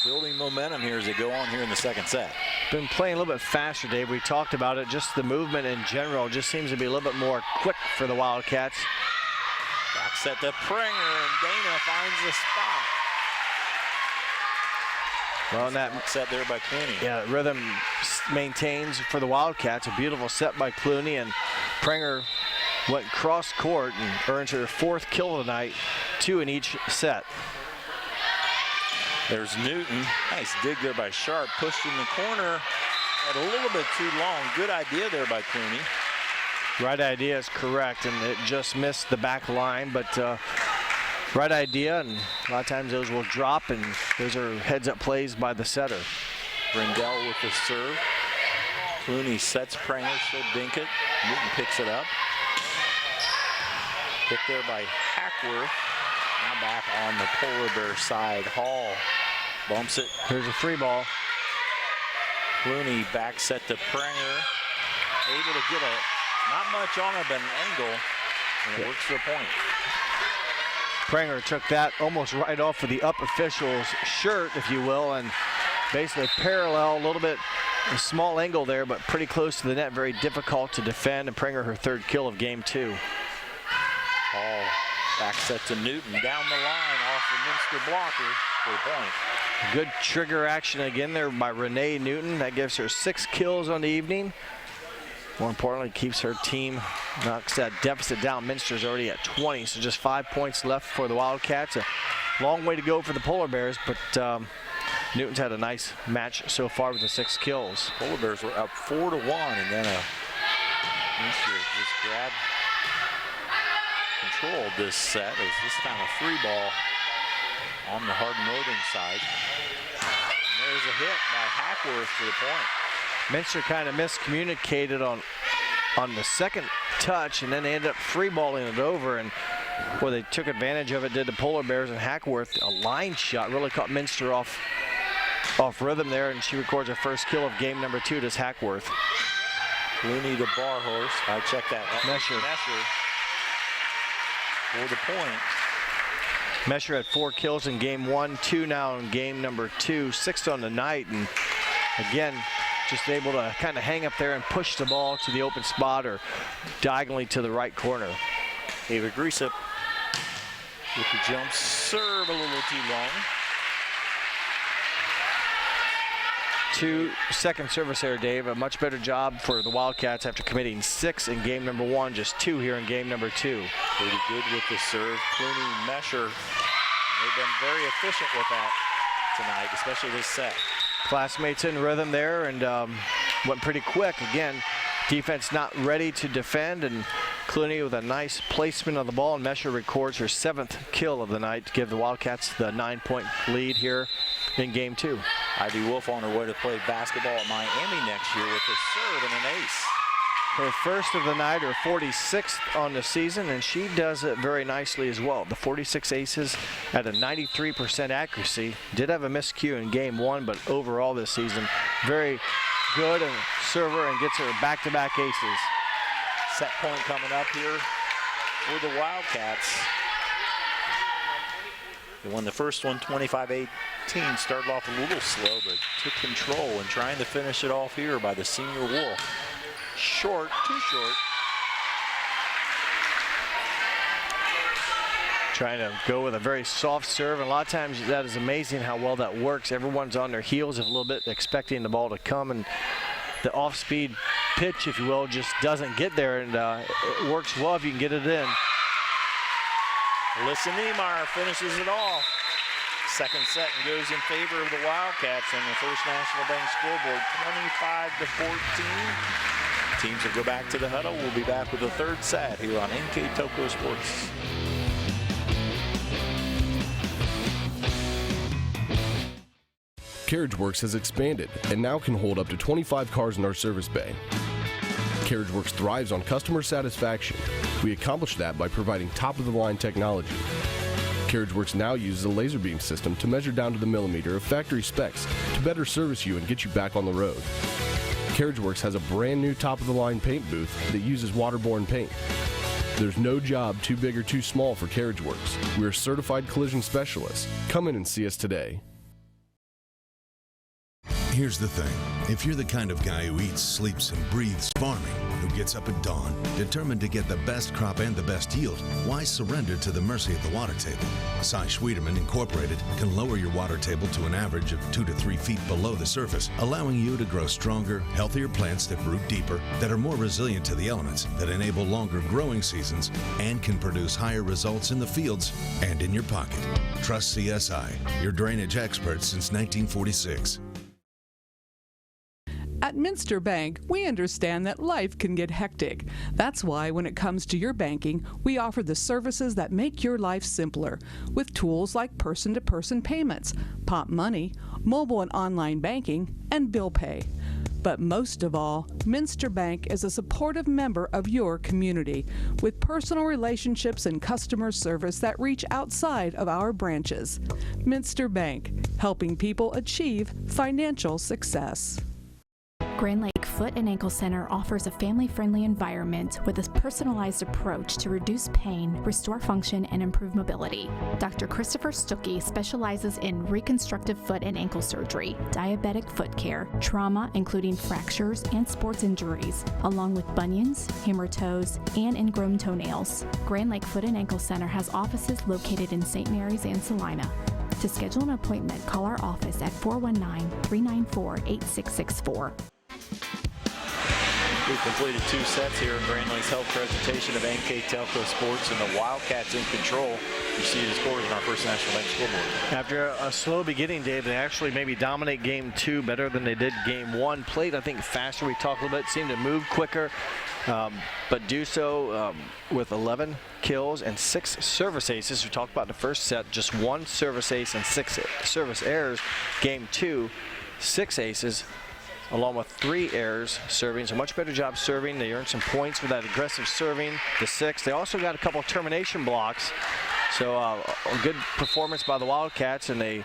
S1: building momentum here as they go on here in the second set.
S2: Been playing a little bit faster, Dave. We talked about it. Just the movement in general just seems to be a little bit more quick for the Wildcats.
S1: Back set to Pringer, and Dana finds the spot.
S2: Well, that
S1: set there by Clooney.
S2: Yeah, rhythm maintains for the Wildcats. A beautiful set by Clooney, and Pringer went cross court and earns her 4th kill of the night, 2 in each set.
S1: There's Newton. Nice dig there by Sharp. Pushed in the corner. Had a little bit too long. Good idea there by Clooney.
S2: Right idea is correct, and it just missed the back line, but right idea, and a lot of times those will drop, and those are heads-up plays by the setter.
S1: Brindell with the serve. Clooney sets Pringer, she'll dink it. Newton picks it up. Hit there by Hackworth. Now back on the Polar Bear side. Hall bumps it.
S2: Here's a free ball.
S1: Clooney back set to Pringer. Able to get not much on it, but an angle, and it works for a point.
S2: Pringer took that almost right off of the up official's shirt, if you will, and basically parallel, a little bit, a small angle there, but pretty close to the net, very difficult to defend, and Pringer her 3rd kill of game 2.
S1: Hall back set to Newton, down the line off the Minster blocker for a point.
S2: Good trigger action again there by Renee Newton. That gives her 6 kills on the evening. More importantly, keeps her team, knocks that deficit down. Minster's already at 20, so just 5 points left for the Wildcats. A long way to go for the Polar Bears, but Newton's had a nice match so far with the 6 kills.
S1: Polar Bears were up 4-1, and then Minster just grabbed control of this set. It was this time a free ball on the Hardin Northern side. And there's a hit by Hackworth for the point.
S2: Minster kind of miscommunicated on the second touch, and then they ended up free balling it over, and boy, they took advantage of it, did the Polar Bears, and Hackworth, a line shot, really caught Minster off rhythm there, and she records her 1st kill of game number 2, does Hackworth.
S1: Clooney to Barhorse. I checked that.
S2: Mesher
S1: for the point.
S2: Mesher had 4 kills in game 1, 2 now in game number 2, 6th on the night, and again, just able to kind of hang up there and push the ball to the open spot or diagonally to the right corner.
S1: Ava Greasup with the jump serve, a little too long.
S2: 2 second service error, Dave. A much better job for the Wildcats after committing 6 in game number 1, just 2 here in game number 2.
S1: Pretty good with the serve. Clooney, Mesher, they've been very efficient with that tonight, especially this set.
S2: Classmates in rhythm there, and went pretty quick. Again, defense not ready to defend, and Clooney with a nice placement of the ball, and Mesher records her 7th kill of the night to give the Wildcats the 9-point lead here in game 2.
S1: Ivy Wolf on her way to play basketball at Miami next year with a serve and an ace.
S2: Her 1st of the night, her 46th on the season, and she does it very nicely as well. The 46 aces at a 93% accuracy. Did have a miscue in game 1, but overall this season, very good and server, and gets her back-to-back aces.
S1: Set point coming up here for the Wildcats. They won the first one 25-18, started off a little slow, but took control and trying to finish it off here by the senior Wolf. Short, too short.
S2: Trying to go with a very soft serve, and a lot of times that is amazing how well that works. Everyone's on their heels a little bit, expecting the ball to come, and the off-speed pitch, if you will, just doesn't get there, and it works well if you can get it in.
S1: Alyssa Niemeyer finishes it off. Second set and goes in favor of the Wildcats on the First National Bank scoreboard, 25-14. Teams will go back to the huddle. We'll be back with the third set here on NK Telco Sports.
S20: CarriageWorks has expanded and now can hold up to 25 cars in our service bay. CarriageWorks thrives on customer satisfaction. We accomplish that by providing top-of-the-line technology. CarriageWorks now uses a laser beam system to measure down to the millimeter of factory specs to better service you and get you back on the road. CarriageWorks has a brand new top-of-the-line paint booth that uses waterborne paint. There's no job too big or too small for CarriageWorks. We're certified collision specialists. Come in and see us today.
S21: Here's the thing. If you're the kind of guy who eats, sleeps, and breathes farming, who gets up at dawn, determined to get the best crop and the best yield, why surrender to the mercy of the water table? Cy Schwiedemann Incorporated can lower your water table to an average of 2 to 3 feet below the surface, allowing you to grow stronger, healthier plants that root deeper, that are more resilient to the elements, that enable longer growing seasons, and can produce higher results in the fields and in your pocket. Trust CSI, your drainage experts since 1946.
S22: At Minster Bank, we understand that life can get hectic. That's why when it comes to your banking, we offer the services that make your life simpler with tools like person-to-person payments, Pop Money, mobile and online banking, and bill pay. But most of all, Minster Bank is a supportive member of your community with personal relationships and customer service that reach outside of our branches. Minster Bank, helping people achieve financial success.
S4: Grand Lake Foot and Ankle Center offers a family-friendly environment with a personalized approach to reduce pain, restore function, and improve mobility. Dr. Christopher Stuckey specializes in reconstructive foot and ankle surgery, diabetic foot care, trauma including fractures and sports injuries, along with bunions, hammer toes, and ingrown toenails. Grand Lake Foot and Ankle Center has offices located in St. Mary's and Salina. To schedule an appointment, call our office at 419-394-8664.
S1: We've completed 2 sets here in Grand Lake's health presentation of NK Telco Sports, and the Wildcats in control. You see the scores in our First National Bank scoreboard.
S2: After a slow beginning, Dave, they actually maybe dominate game 2 better than they did game 1. Played, I think, faster. We talked a little bit, seemed to move quicker, but do so with 11 kills and 6 service aces. We talked about the first set, just 1 service ace and 6 service errors. Game 2, 6 aces, along with 3 errors serving. So much better job serving. They earned some points for that aggressive serving, the 6. They also got a couple of termination blocks. So a good performance by the Wildcats, and they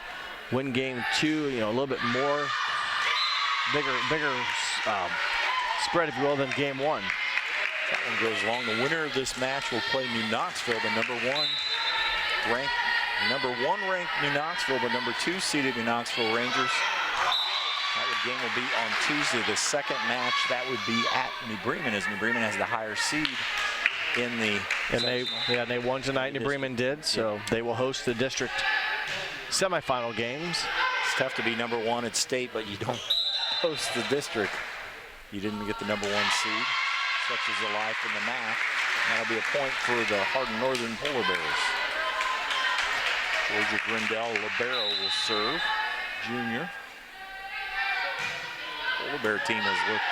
S2: win game 2, a little bit more, bigger spread, if you will, than game 1.
S1: That one goes long. The winner of this match will play New Knoxville, the number one ranked New Knoxville, but number 2 seeded New Knoxville Rangers. That game will be on Tuesday. The second match, that would be at New Bremen, as New Bremen has the higher seed in the
S2: they won tonight. New Bremen did, so they will host the district semifinal games.
S1: It's tough to be number 1 at state, but you don't host the district. You didn't get the number 1 seed. Such is the life in the math. That'll be a point for the Hardin Northern Polar Bears. Georgia Grindell, libero, will serve. Junior. Polar Bear team has looked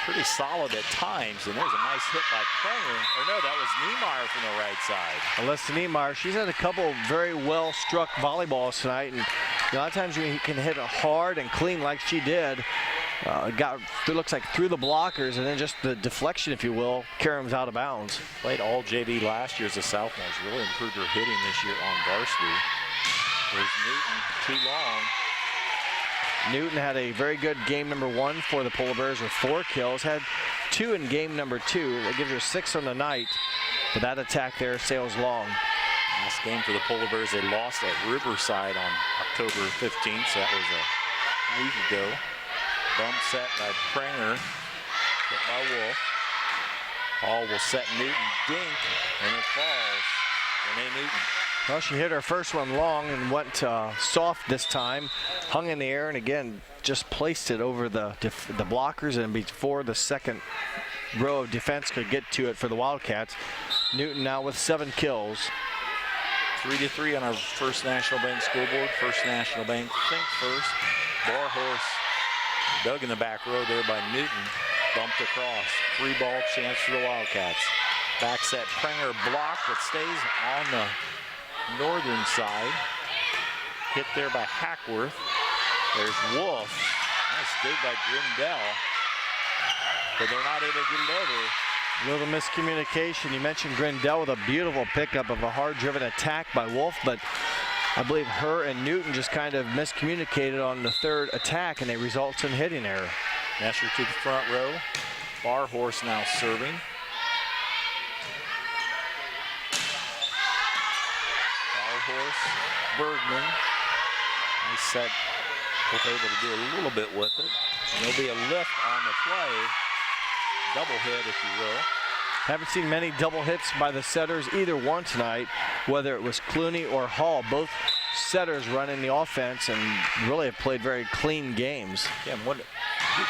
S1: pretty solid at times, and there's a nice hit by Prenger. Or no, that was Niemeyer from the right side.
S2: Alyssa Niemeyer, she's had a couple very well-struck volleyballs tonight, and a lot of times you can hit it hard and clean like she did. It looks like through the blockers, and then just the deflection, if you will, carry them out of bounds.
S1: Played all JV last year as a sophomore. She's really improved her hitting this year on varsity. There's Newton, too long.
S2: Newton had a very good game number 1 for the Polar Bears with 4 kills. Had 2 in game number 2. That gives her 6 on the night. But that attack there sails long.
S1: Last game for the Polar Bears, they lost at Riverside on October 15th, so that was a week ago. Bump set by Prenger, hit by Wolf. Ball will set Newton, dink, and it falls. Renee Newton.
S2: Well, she hit her first one long and went soft this time. Hung in the air and again just placed it over the blockers, and before the second row of defense could get to it for the Wildcats. Newton now with 7 kills.
S1: 3-3 on our First National Bank scoreboard. First National Bank, think first. Bar horse dug in the back row there by Newton. Bumped across. 3-ball chance for the Wildcats. Back set Prenger block that stays on the northern side. Hit there by Hackworth. There's Wolf. Nice dig by Grindell. But they're not able to get it over.
S2: Little miscommunication. You mentioned Grindell with a beautiful pickup of a hard-driven attack by Wolf, but I believe her and Newton just kind of miscommunicated on the third attack, and it results in hitting error.
S1: Mesher to the front row. Bar horse now serving. Bar horse, Bergman. Nice set. Both able to do a little bit with it. And there'll be a lift on the play. Double hit, if you will.
S2: Haven't seen many double hits by the setters, either one tonight, whether it was Clooney or Hall. Both setters running the offense and really have played very clean games.
S1: Yeah, what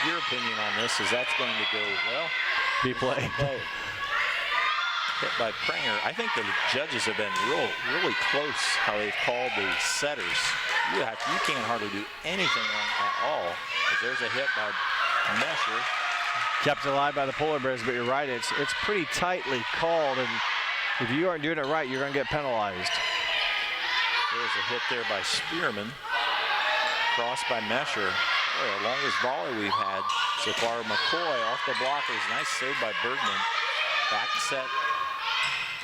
S1: your opinion on this is that's going to go, well,
S2: be played.
S1: Hit by Prenger. I think the judges have been really close how they've called the setters. You can't hardly do anything wrong at all. Because there's a hit by Mesher.
S2: Kept alive by the Polar Bears, but you're right, it's pretty tightly called, and if you aren't doing it right, you're going to get penalized.
S1: There's a hit there by Spearman. Crossed by Mesher. Boy, the longest volley we've had so far. McCoy off the blockers. Nice save by Bergman. Back set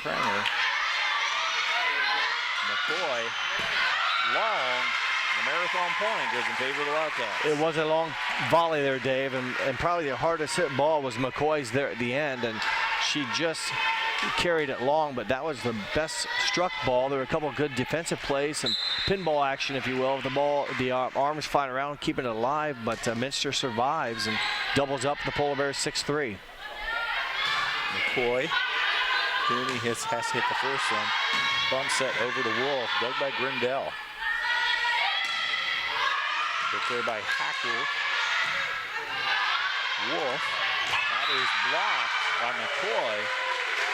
S1: Prenger. McCoy. Long. The marathon point goes in favor of the Wildcats.
S2: It was a long volley there, Dave, and probably the hardest hit ball was McCoy's there at the end, and she just carried it long, but that was the best struck ball. There were a couple of good defensive plays, some pinball action, if you will. The ball, the arms flying around, keeping it alive, but Minster survives and doubles up the Polar Bears 6-3.
S1: McCoy. Cooney has to hit the first one. Bump set over to Wolf, dug by Grindell. Hit there by Hackworth. Wolf. That is blocked by McCoy.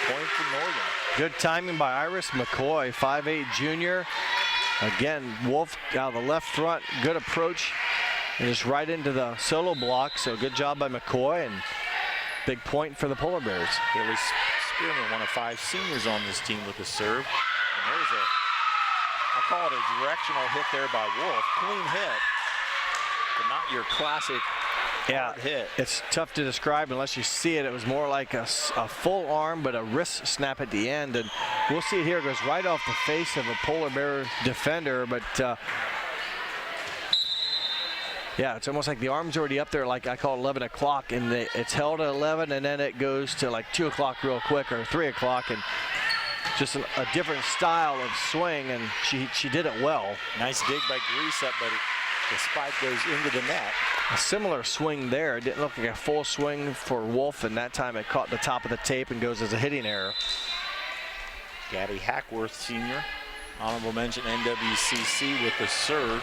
S1: Point for Northern.
S2: Good timing by Iris McCoy, 5'8" junior. Again, Wolf out of the left front. Good approach. And just right into the solo block. So good job by McCoy, and big point for the Polar Bears.
S1: Haley Spearman, one of 5 seniors on this team with the serve. And there's I'll call it a directional hit there by Wolf. Clean hit. But not your classic hard hit.
S2: It's tough to describe unless you see it. It was more like a full arm, but a wrist snap at the end. And we'll see it here. It goes right off the face of a Polar Bear defender. But, yeah, it's almost like the arm's already up there, like I call it 11 o'clock. And it's held at 11, and then it goes to like 2 o'clock real quick, or 3 o'clock. And just a different style of swing, and she did it well.
S1: Nice dig by Grease up, but the spike goes into the net.
S2: A similar swing there. It didn't look like a full swing for Wolf, and that time it caught the top of the tape and goes as a hitting error.
S1: Gabby Hackworth, senior. Honorable mention NWCC with the serve.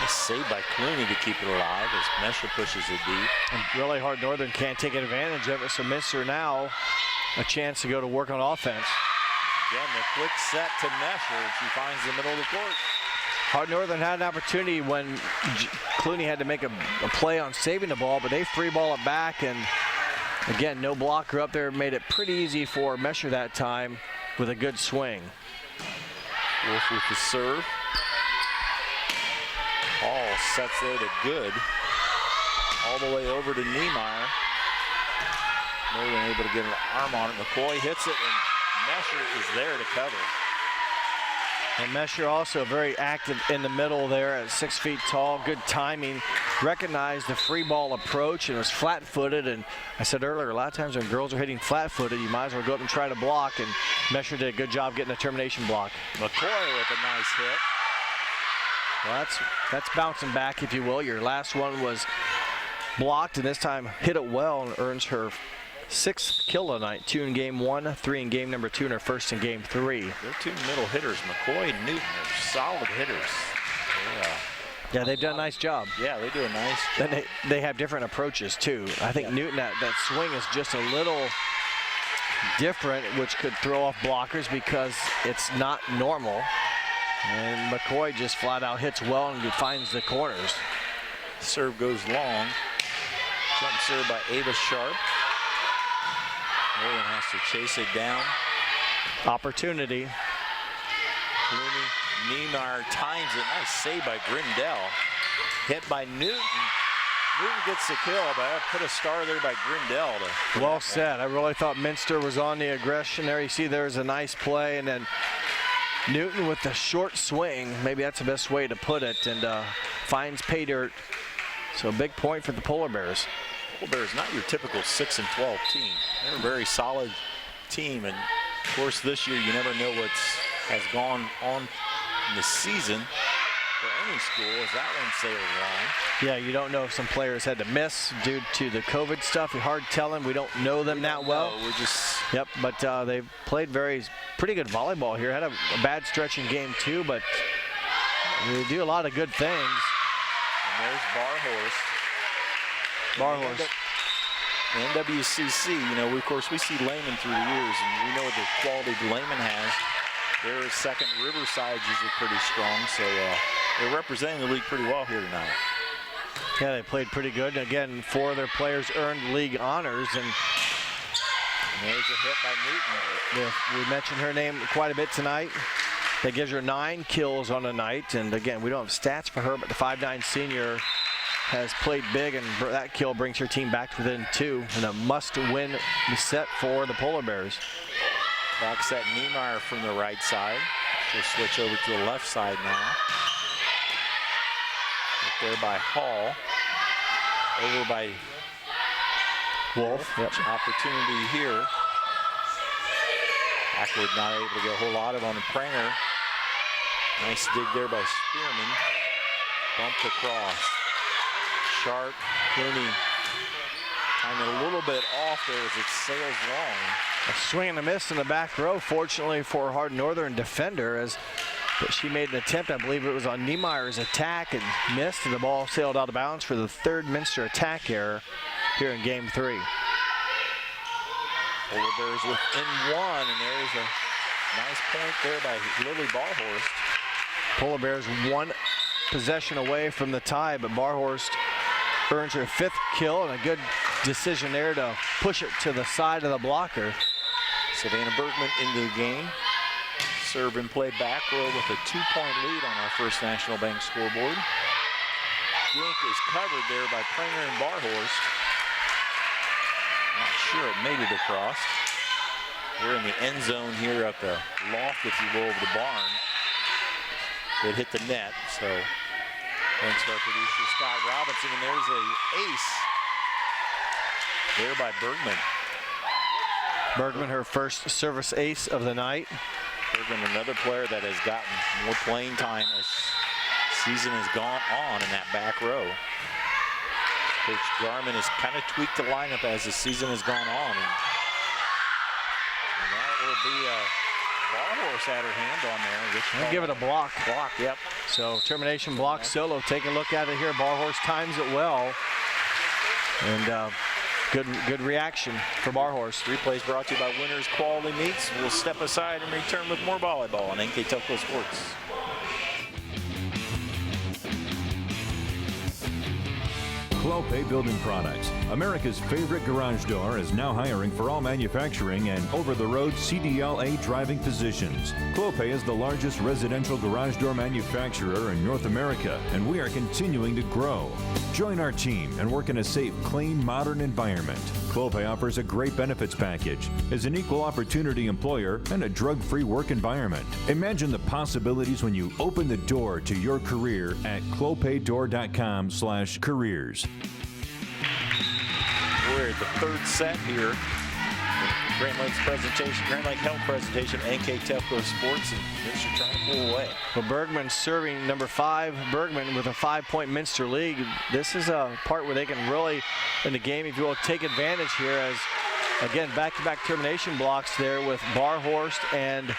S1: Nice save by Clooney to keep it alive as Mesher pushes it deep.
S2: And really hard Northern can't take advantage of it, so Minster now a chance to go to work on offense.
S1: Again, the quick set to Mesher, and she finds the middle of the court.
S2: Hard Northern had an opportunity when Clooney had to make a play on saving the ball, but they free ball it back, and again, no blocker up there. Made it pretty easy for Mesher that time with a good swing.
S1: Wolf with the serve. Hall sets there to good. All the way over to Niemeyer. Northern able to get an arm on it. McCoy hits it, and Mesher is there to cover.
S2: And Mesher also very active in the middle there at 6 feet tall. Good timing. Recognized the free ball approach and was flat-footed. And I said earlier, a lot of times when girls are hitting flat-footed, you might as well go up and try to block. And Mesher did a good job getting a termination block.
S1: McCoy with a nice hit.
S2: Well, that's bouncing back, if you will. Your last one was blocked, and this time hit it well and earns her 6th kill tonight. 2 in game 1, 3 in game number 2, and her first in game 3.
S1: They're 2 middle hitters. McCoy and Newton are solid hitters.
S2: Yeah, they've done a nice job.
S1: Yeah, they do a nice job.
S2: And they have different approaches, too. I think Newton, that swing is just a little different, which could throw off blockers because it's not normal. And McCoy just flat out hits well and finds the corners.
S1: Serve goes long. Jump serve by Ava Sharp. Marion has to chase it down.
S2: Opportunity.
S1: Clooney, Niemeyer times it. Nice save by Grindell. Hit by Newton. Newton gets the kill, but I put a star there by Grindell.
S2: Well said. I really thought Minster was on the aggression there. You see there's a nice play, and then Newton with the short swing. Maybe that's the best way to put it, and finds pay dirt. So a big point for the Polar Bears.
S1: Polar Bears, not your typical 6-12 team. They're a very solid team, and of course this year you never know what has gone on in the season for any school as that one sailed along.
S2: Yeah, you don't know if some players had to miss due to the COVID stuff. You're hard telling. We don't know them that well.
S1: We're just...
S2: Yep, but they've played pretty good volleyball here. Had a bad stretch in game 2, but they do a lot of good things.
S1: And there's Barhorst.
S2: Barhorst.
S1: The NWCC, you know, of course, we see Lehman through the years, and we know the quality Lehman has. Their second Riverside is usually pretty strong, so they're representing the league pretty well here tonight.
S2: Yeah, they played pretty good. Again, 4 of their players earned league honors, and
S1: there's a hit by Newton.
S2: We mentioned her name quite a bit tonight. That gives her 9 kills on the night, and again, we don't have stats for her, but the 5'9" senior has played big, and that kill brings her team back to within 2, and a must-win set for the Polar Bears.
S1: Back set Niemeyer from the right side. She'll switch over to the left side now. Right there by Hall. Over by
S2: Wolf.
S1: Yep. Opportunity here. Backward not able to get a whole lot of on Pranger. Nice dig there by Spearman. Bumped across. Sharp, Clooney kind of a little bit off there as it sails long.
S2: A swing and a miss in the back row, fortunately for Hardin Northern defender, but she made an attempt. I believe it was on Niemeyer's attack and missed, and the ball sailed out of bounds for the 3rd Minster attack error here in game 3.
S1: Polar Bears within 1, and there's a nice point there by Lily Barhorst.
S2: Polar Bears 1 possession away from the tie, but Barhorst earns her 5th kill, and a good decision there to push it to the side of the blocker.
S1: Savannah Bergman into the game. Serve and play back row with a 2-point lead on our First National Bank scoreboard. Gink is covered there by Pranger and Barhorst. Not sure it made it across. We're in the end zone here at the loft, if you will, of the barn. It hit the net, so thanks to our producer Scott Robinson, and there's a ace there by Bergman.
S2: Bergman, her first service ace of the night.
S1: Bergman, another player that has gotten more playing time as season has gone on in that back row. Coach Garman has kind of tweaked the lineup as the season has gone on. And that will be a Barhorst had her hand on there.
S2: I'll give it a block.
S1: Block, yep.
S2: So termination block solo. Take a look at it here. Barhorst times it well. And good reaction for Barhorst.
S1: Replays brought to you by Winners Quality Meats. We'll step aside and return with more volleyball on NK Telco Sports.
S3: Clopay Building Products, America's favorite garage door, is now hiring for all manufacturing and over-the-road CDLA driving positions. Clopay is the largest residential garage door manufacturer in North America, and we are continuing to grow. Join our team and work in a safe, clean, modern environment. Clopay offers a great benefits package, is an equal opportunity employer, and a drug-free work environment. Imagine the possibilities when you open the door to your career at clopaydoor.com/careers.
S1: We're at the 3rd set here. Grand Lakes presentation, Grand Lake Health presentation, NK Telco Sports, and Minster trying to pull away.
S2: Well, Bergman serving number 5. Bergman with a 5-point Minster lead. This is a part where they can really, in the game, if you will, take advantage here as, again, back-to-back termination blocks there with Barhorst and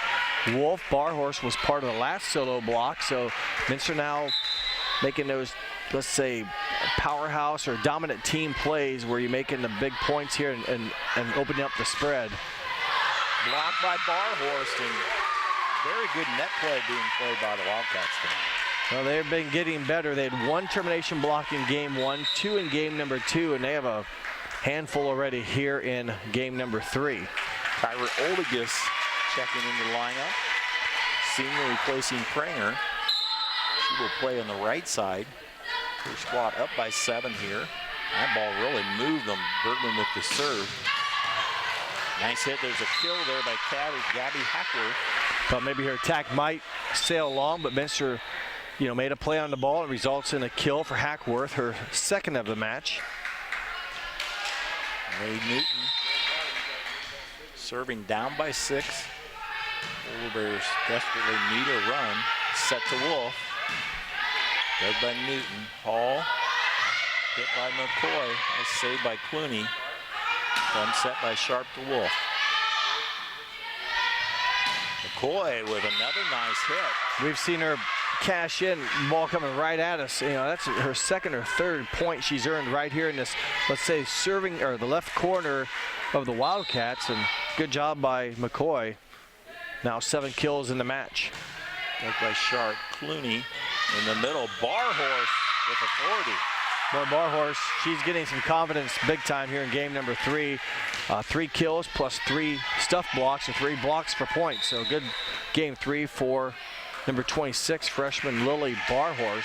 S2: Wolf. Barhorst was part of the last solo block, so Minster now making those, let's say, powerhouse or dominant team plays where you're making the big points here and opening up the spread.
S1: Blocked by Barhorst, and Very good net play being played by the Wildcats tonight.
S2: Well, they've been getting better. They had 1 termination block in game 1, 2 in game number 2, and they have a handful already here in game number 3.
S1: Kyra Oldigus checking into the lineup. Senior replacing Pranger. She will play on the right side. Her squad up by 7 here. That ball really moved them. Bergman with the serve. Nice hit. There's a kill there by Gabby Hackworth.
S2: Thought maybe her attack might sail along, but Minster, made a play on the ball. It results in a kill for Hackworth, her 2nd of the match.
S1: Ray Newton serving down by 6. Polar Bears desperately need a run. Set to Wolf. Dug by Newton. Hall. Hit by McCoy. Nice save by Clooney. Thumb set by Sharp to Wolf. McCoy with another nice hit.
S2: We've seen her cash in, ball coming right at us. That's her 2nd or 3rd point she's earned right here in this, let's say, serving or the left corner of the Wildcats. And good job by McCoy. Now 7 kills in the match.
S1: Dug by Sharp. Clooney in the middle. Barhorse with authority.
S2: More Barhorse, she's getting some confidence big time here in game number 3. 3 kills plus 3 stuff blocks or 3 blocks per point. So good game 3 for number 26 freshman Lily Barhorst.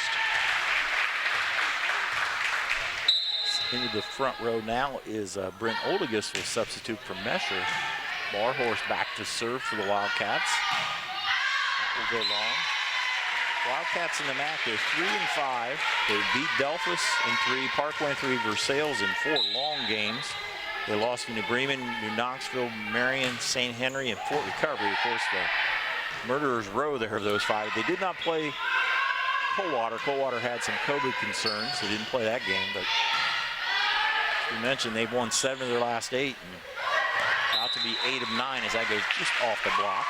S1: Into the front row now is Brent Oldigus will substitute for Mesher. Barhorst back to serve for the Wildcats. That will go long. Wildcats in the MAC, they're 3-5. They beat Delphus in 3, Parkway in 3, Versailles in 4 long games. They lost to New Bremen, New Knoxville, Marion, St. Henry, and Fort Recovery. Of course, the Murderers Row there of those 5. They did not play Coldwater. Coldwater had some COVID concerns. They didn't play that game, but as we mentioned, they've won 7 of their last 8, and about to be 8 of 9 as that goes just off the block.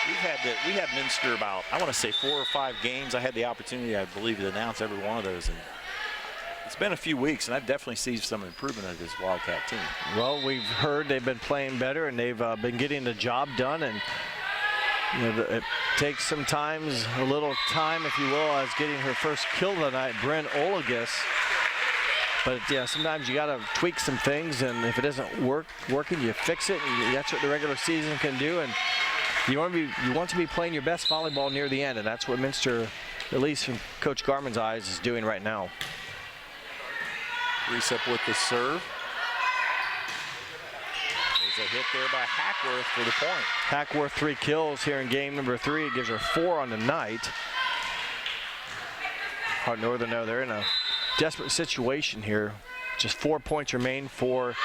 S1: We had Minster about, I want to say 4 or 5 games. I had the opportunity, I believe, to announce every one of those. And it's been a few weeks, and I've definitely seen some improvement of this Wildcat team.
S2: Well, we've heard they've been playing better, and they've been getting the job done. And it takes sometimes a little time, if you will, as getting her first kill of the night, Bryn Oldigus. But yeah, sometimes you got to tweak some things, and if it isn't working, you fix it. And that's what the regular season can do. And you want to be playing your best volleyball near the end, and that's what Minster, at least from Coach Garman's eyes, is doing right now.
S1: Reese up with the serve. There's a hit there by Hackworth for the point.
S2: Hackworth 3 kills here in game number 3. It gives her 4 on the night. Hardin Northern, no, they're in a desperate situation here. Just 4 points remain for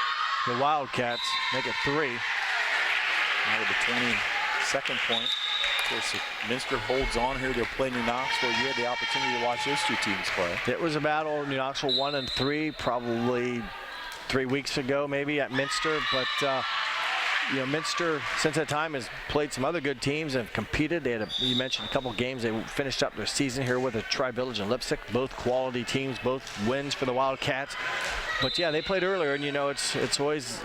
S2: the Wildcats. Make it 3.
S1: Now with the 22nd point. Of course, if Minster holds on here, they'll play New Knoxville. You had the opportunity to watch those 2 teams play.
S2: It was a battle. New Knoxville 1 and 3, probably 3 weeks ago, maybe at Minster. But Minster since that time has played some other good teams and competed. They had you mentioned a couple games. They finished up their season here with a Tri-Village and Lipstick, both quality teams, both wins for the Wildcats. But yeah, they played earlier, and it's always.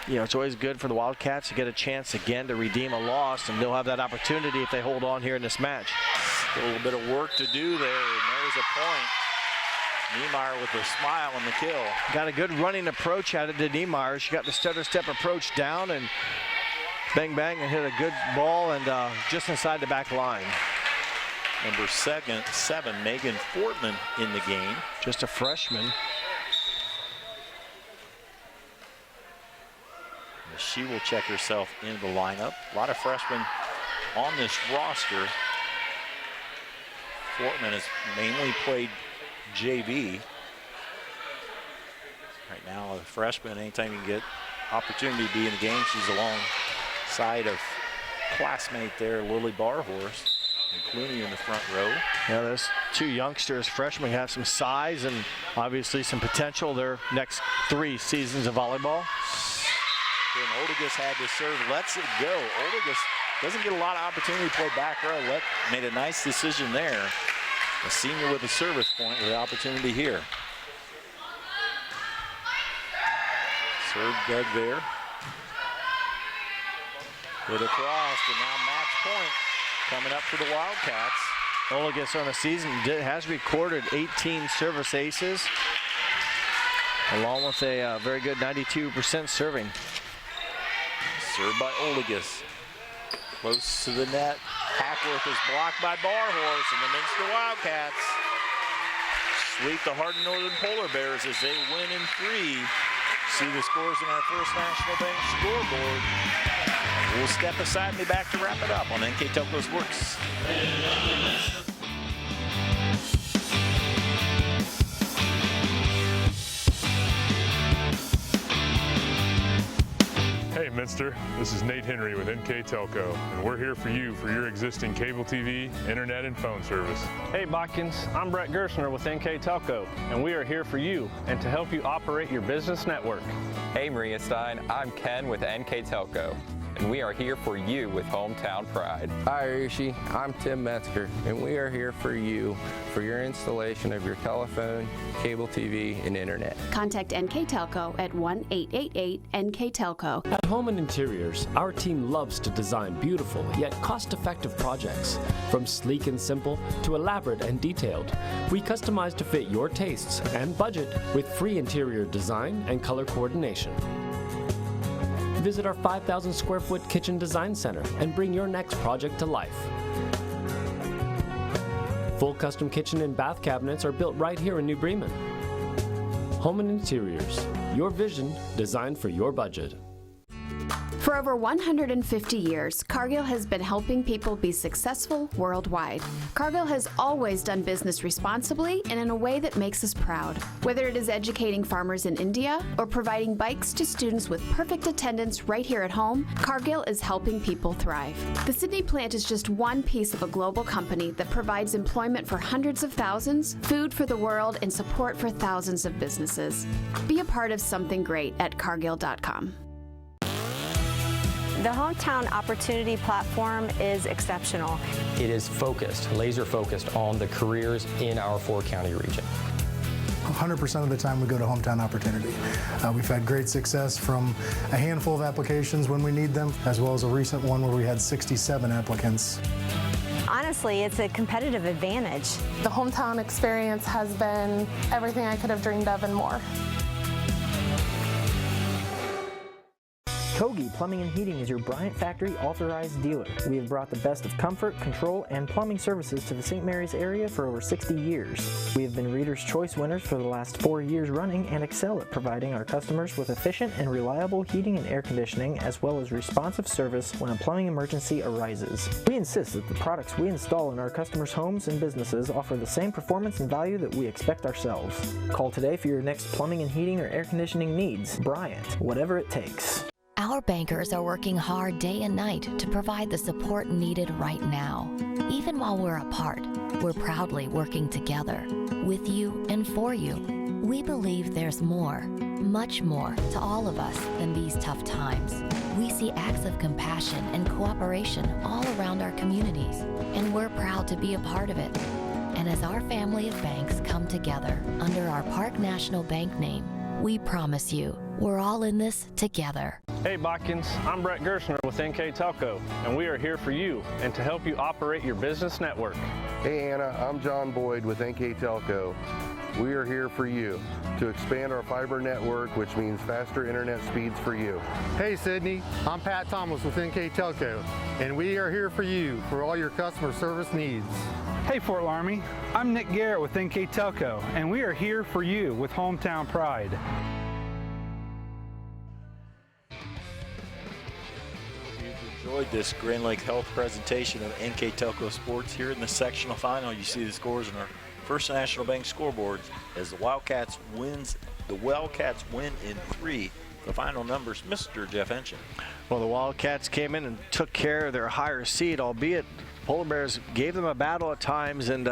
S2: It's always good for the Wildcats to get a chance again to redeem a loss, and they'll have that opportunity if they hold on here in this match.
S1: A little bit of work to do there, and there's a point. Niemeyer with a smile on the kill.
S2: Got a good running approach at it to Niemeyer. She got the stutter step approach down and bang bang and hit a good ball and just inside the back line.
S1: Number 7, Megan Fortman in the game.
S2: Just a freshman.
S1: She will check herself into the lineup. A lot of freshmen on this roster. Fortman has mainly played JV. Right now, a freshman, anytime you can get opportunity to be in the game, she's alongside of classmate there, Lily Barhorse, and Clooney in the front row.
S2: Yeah, those 2 youngsters, freshmen, have some size and obviously some potential their next 3 seasons of volleyball.
S1: And Oldigus had to serve, lets it go. Oldigus doesn't get a lot of opportunity to play back row. Made a nice decision there. A senior with a service point with the opportunity here. Serve dug there. Put across, and now match point coming up for the Wildcats.
S2: Olagus on the season has recorded 18 service aces, along with a very good 92% serving.
S1: Served by Olagus. Close to the net. Hackworth is blocked by Barhorse, and the Minster Wildcats sweep the Hardin Northern Polar Bears as they win in 3. See the scores in our First National Bank scoreboard. We'll step aside and be back to wrap it up on NK Telco Sports.
S7: Hey Minster, this is Nate Henry with NK Telco, and we're here for you for your existing cable TV, internet, and phone service.
S5: Hey Botkins, I'm Brett Gershner with NK Telco, and we are here for you and to help you operate your business network.
S9: Hey Maria Stein, I'm Ken with NK Telco, and we are here for you with Hometown Pride.
S6: Hi Rishi, I'm Tim Metzger, and we are here for you for your installation of your telephone, cable TV, and internet.
S10: Contact NK Telco at 1-888-NK-TELCO.
S23: At Home and Interiors, our team loves to design beautiful yet cost-effective projects. From sleek and simple to elaborate and detailed, we customize to fit your tastes and budget with free interior design and color coordination. Visit our 5,000 square foot kitchen design center and bring your next project to life. Full custom kitchen and bath cabinets are built right here in New Bremen. Home and Interiors, your vision designed for your budget.
S10: For over 150 years, Cargill has been helping people be successful worldwide. Cargill has always done business responsibly and in a way that makes us proud. Whether it is educating farmers in India or providing bikes to students with perfect attendance right here at home, Cargill is helping people thrive. The Sydney plant is just one piece of a global company that provides employment for hundreds of thousands, food for the world, and support for thousands of businesses. Be a part of something great at Cargill.com.
S24: The Hometown Opportunity Platform is exceptional.
S25: It is focused, laser focused on the careers in our 4-county region.
S26: 100% of the time we go to Hometown Opportunity. We've had great success from a handful of applications when we need them, as well as a recent one where we had 67 applicants.
S24: Honestly, it's a competitive advantage.
S27: The Hometown experience has been everything I could have dreamed of and more.
S28: Kogi Plumbing and Heating is your Bryant Factory authorized dealer. We have brought the best of comfort, control, and plumbing services to the St. Mary's area for over 60 years. We have been Reader's Choice winners for the last 4 years running and excel at providing our customers with efficient and reliable heating and air conditioning, as well as responsive service when a plumbing emergency arises. We insist that the products we install in our customers' homes and businesses offer the same performance and value that we expect ourselves. Call today for your next plumbing and heating or air conditioning needs. Bryant, whatever it takes.
S29: Our bankers are working hard day and night to provide the support needed right now. Even while we're apart, we're proudly working together, with you and for you. We believe there's more, much more, to all of us than these tough times. We see acts of compassion and cooperation all around our communities, and we're proud to be a part of it. And as our family of banks come together under our Park National Bank name, we promise you, we're all in this together.
S5: Hey Botkins, I'm Brett Gershner with NK Telco, and we are here for you and to help you operate your business network.
S12: Hey Anna, I'm John Boyd with NK Telco. We are here for you to expand our fiber network, which means faster internet speeds for you.
S30: Hey Sydney, I'm Pat Thomas with NK Telco, and we are here for you for all your customer service needs.
S31: Hey Fort Laramie, I'm Nick Garrett with NK Telco, and we are here for you with Hometown Pride.
S1: Enjoyed this Grand Lake Health presentation of NK Telco Sports. Here in the sectional final, you see the scores in our First National Bank scoreboard as the Wildcats win in 3. The final numbers, Mr. Jeff Henshin.
S2: Well, the Wildcats came in and took care of their higher seed, albeit Polar Bears gave them a battle at times, and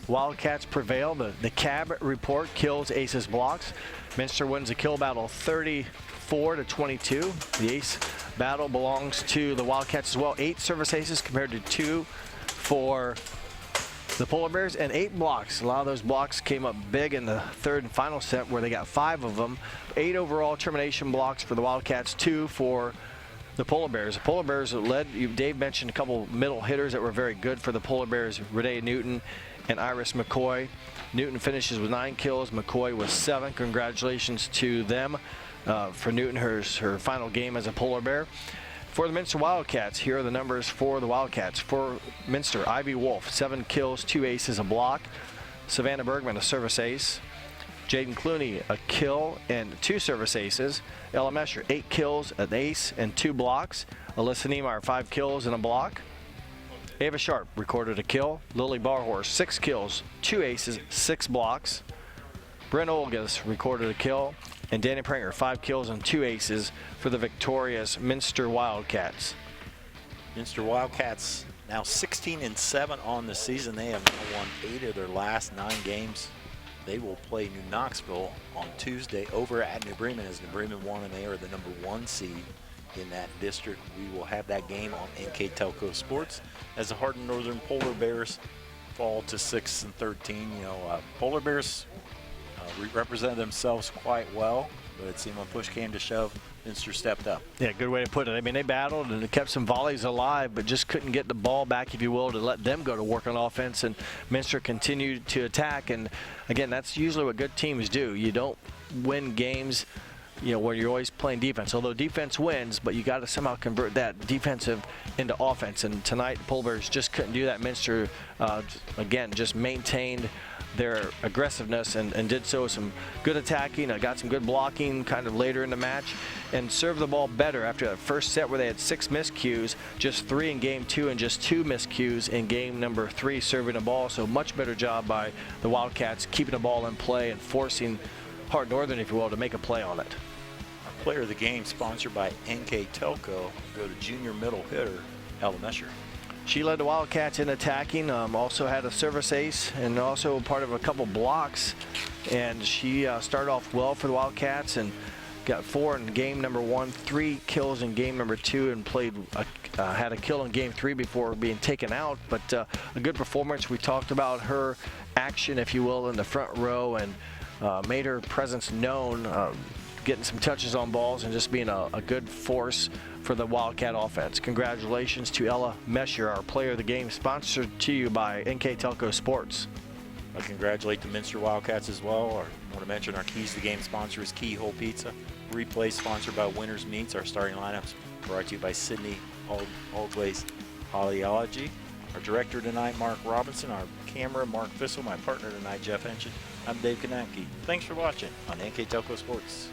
S2: Wildcats prevailed. The CAB report kills Aces blocks. Minster wins the kill battle 34-22. The ace battle belongs to the Wildcats as well. 8 service aces compared to 2 for the Polar Bears, and 8 blocks. A lot of those blocks came up big in the third and final set where they got 5 of them. 8 overall termination blocks for the Wildcats, 2 for the Polar Bears. The Polar Bears led, Dave mentioned a couple middle hitters that were very good for the Polar Bears, Renee Newton and Iris McCoy. Newton finishes with 9 kills, McCoy with 7. Congratulations to them. For Newton, her final game as a Polar Bear. For the Minster Wildcats, here are the numbers for the Wildcats. For Minster, Ivy Wolf, 7 kills, 2 aces, a block. Savannah Bergman, a service ace. Jaden Clooney, a kill and 2 service aces. Ella Mesher, 8 kills, an ace, and 2 blocks. Alyssa Niemeyer, 5 kills and a block. Ava Sharp recorded a kill. Lily Barhorse, 6 kills, 2 aces, 6 blocks. Brent Olgas recorded a kill. And Danny Pranger, 5 kills and 2 aces for the victorious Minster Wildcats.
S1: Minster Wildcats now 16-7 on the season. They have now won 8 of their last 9 games. They will play New Knoxville on Tuesday over at New Bremen, as New Bremen won, and they are the number 1 seed in that district. We will have that game on NK Telco Sports as the Hardin Northern Polar Bears fall to 6-13. Polar Bears represented themselves quite well, but it seemed when push came to shove, Minster stepped up.
S2: Yeah, good way to put it. I mean, they battled and kept some volleys alive, but just couldn't get the ball back, if you will, to let them go to work on offense. And Minster continued to attack. And again, that's usually what good teams do. You don't win games, where you're always playing defense. Although defense wins, but you got to somehow convert that defensive into offense. And tonight, the Polar Bears just couldn't do that. Minster, again, just maintained their aggressiveness and did so with some good attacking, got some good blocking kind of later in the match, and served the ball better after that first set where they had 6 miscues, just 3 in game 2 and just 2 miscues in game number 3 serving the ball. So much better job by the Wildcats keeping the ball in play and forcing Hardin Northern, if you will, to make a play on it.
S1: Our player of the game, sponsored by NK Telco, go to junior middle hitter Ella Mesher.
S2: She led the Wildcats in attacking, also had a service ace and also part of a couple blocks. And she started off well for the Wildcats and got 4 in game number 1, 3 kills in game number 2, and had a kill in game 3 before being taken out. But a good performance. We talked about her action, if you will, in the front row, and made her presence known, getting some touches on balls and just being a good force for the Wildcat offense. Congratulations to Ella Mesher, our player of the game, sponsored to you by NK Telco Sports.
S1: I congratulate the Minster Wildcats as well. I want to mention our Keys to the Game sponsor is Keyhole Pizza. Replay sponsored by Winners Meats. Our starting lineups brought to you by Sydney Allglaze Polyology. Our director tonight, Mark Robinson. Our camera, Mark Fissel. My partner tonight, Jeff Henshin. I'm Dave Kanapke. Thanks for watching on NK Telco Sports.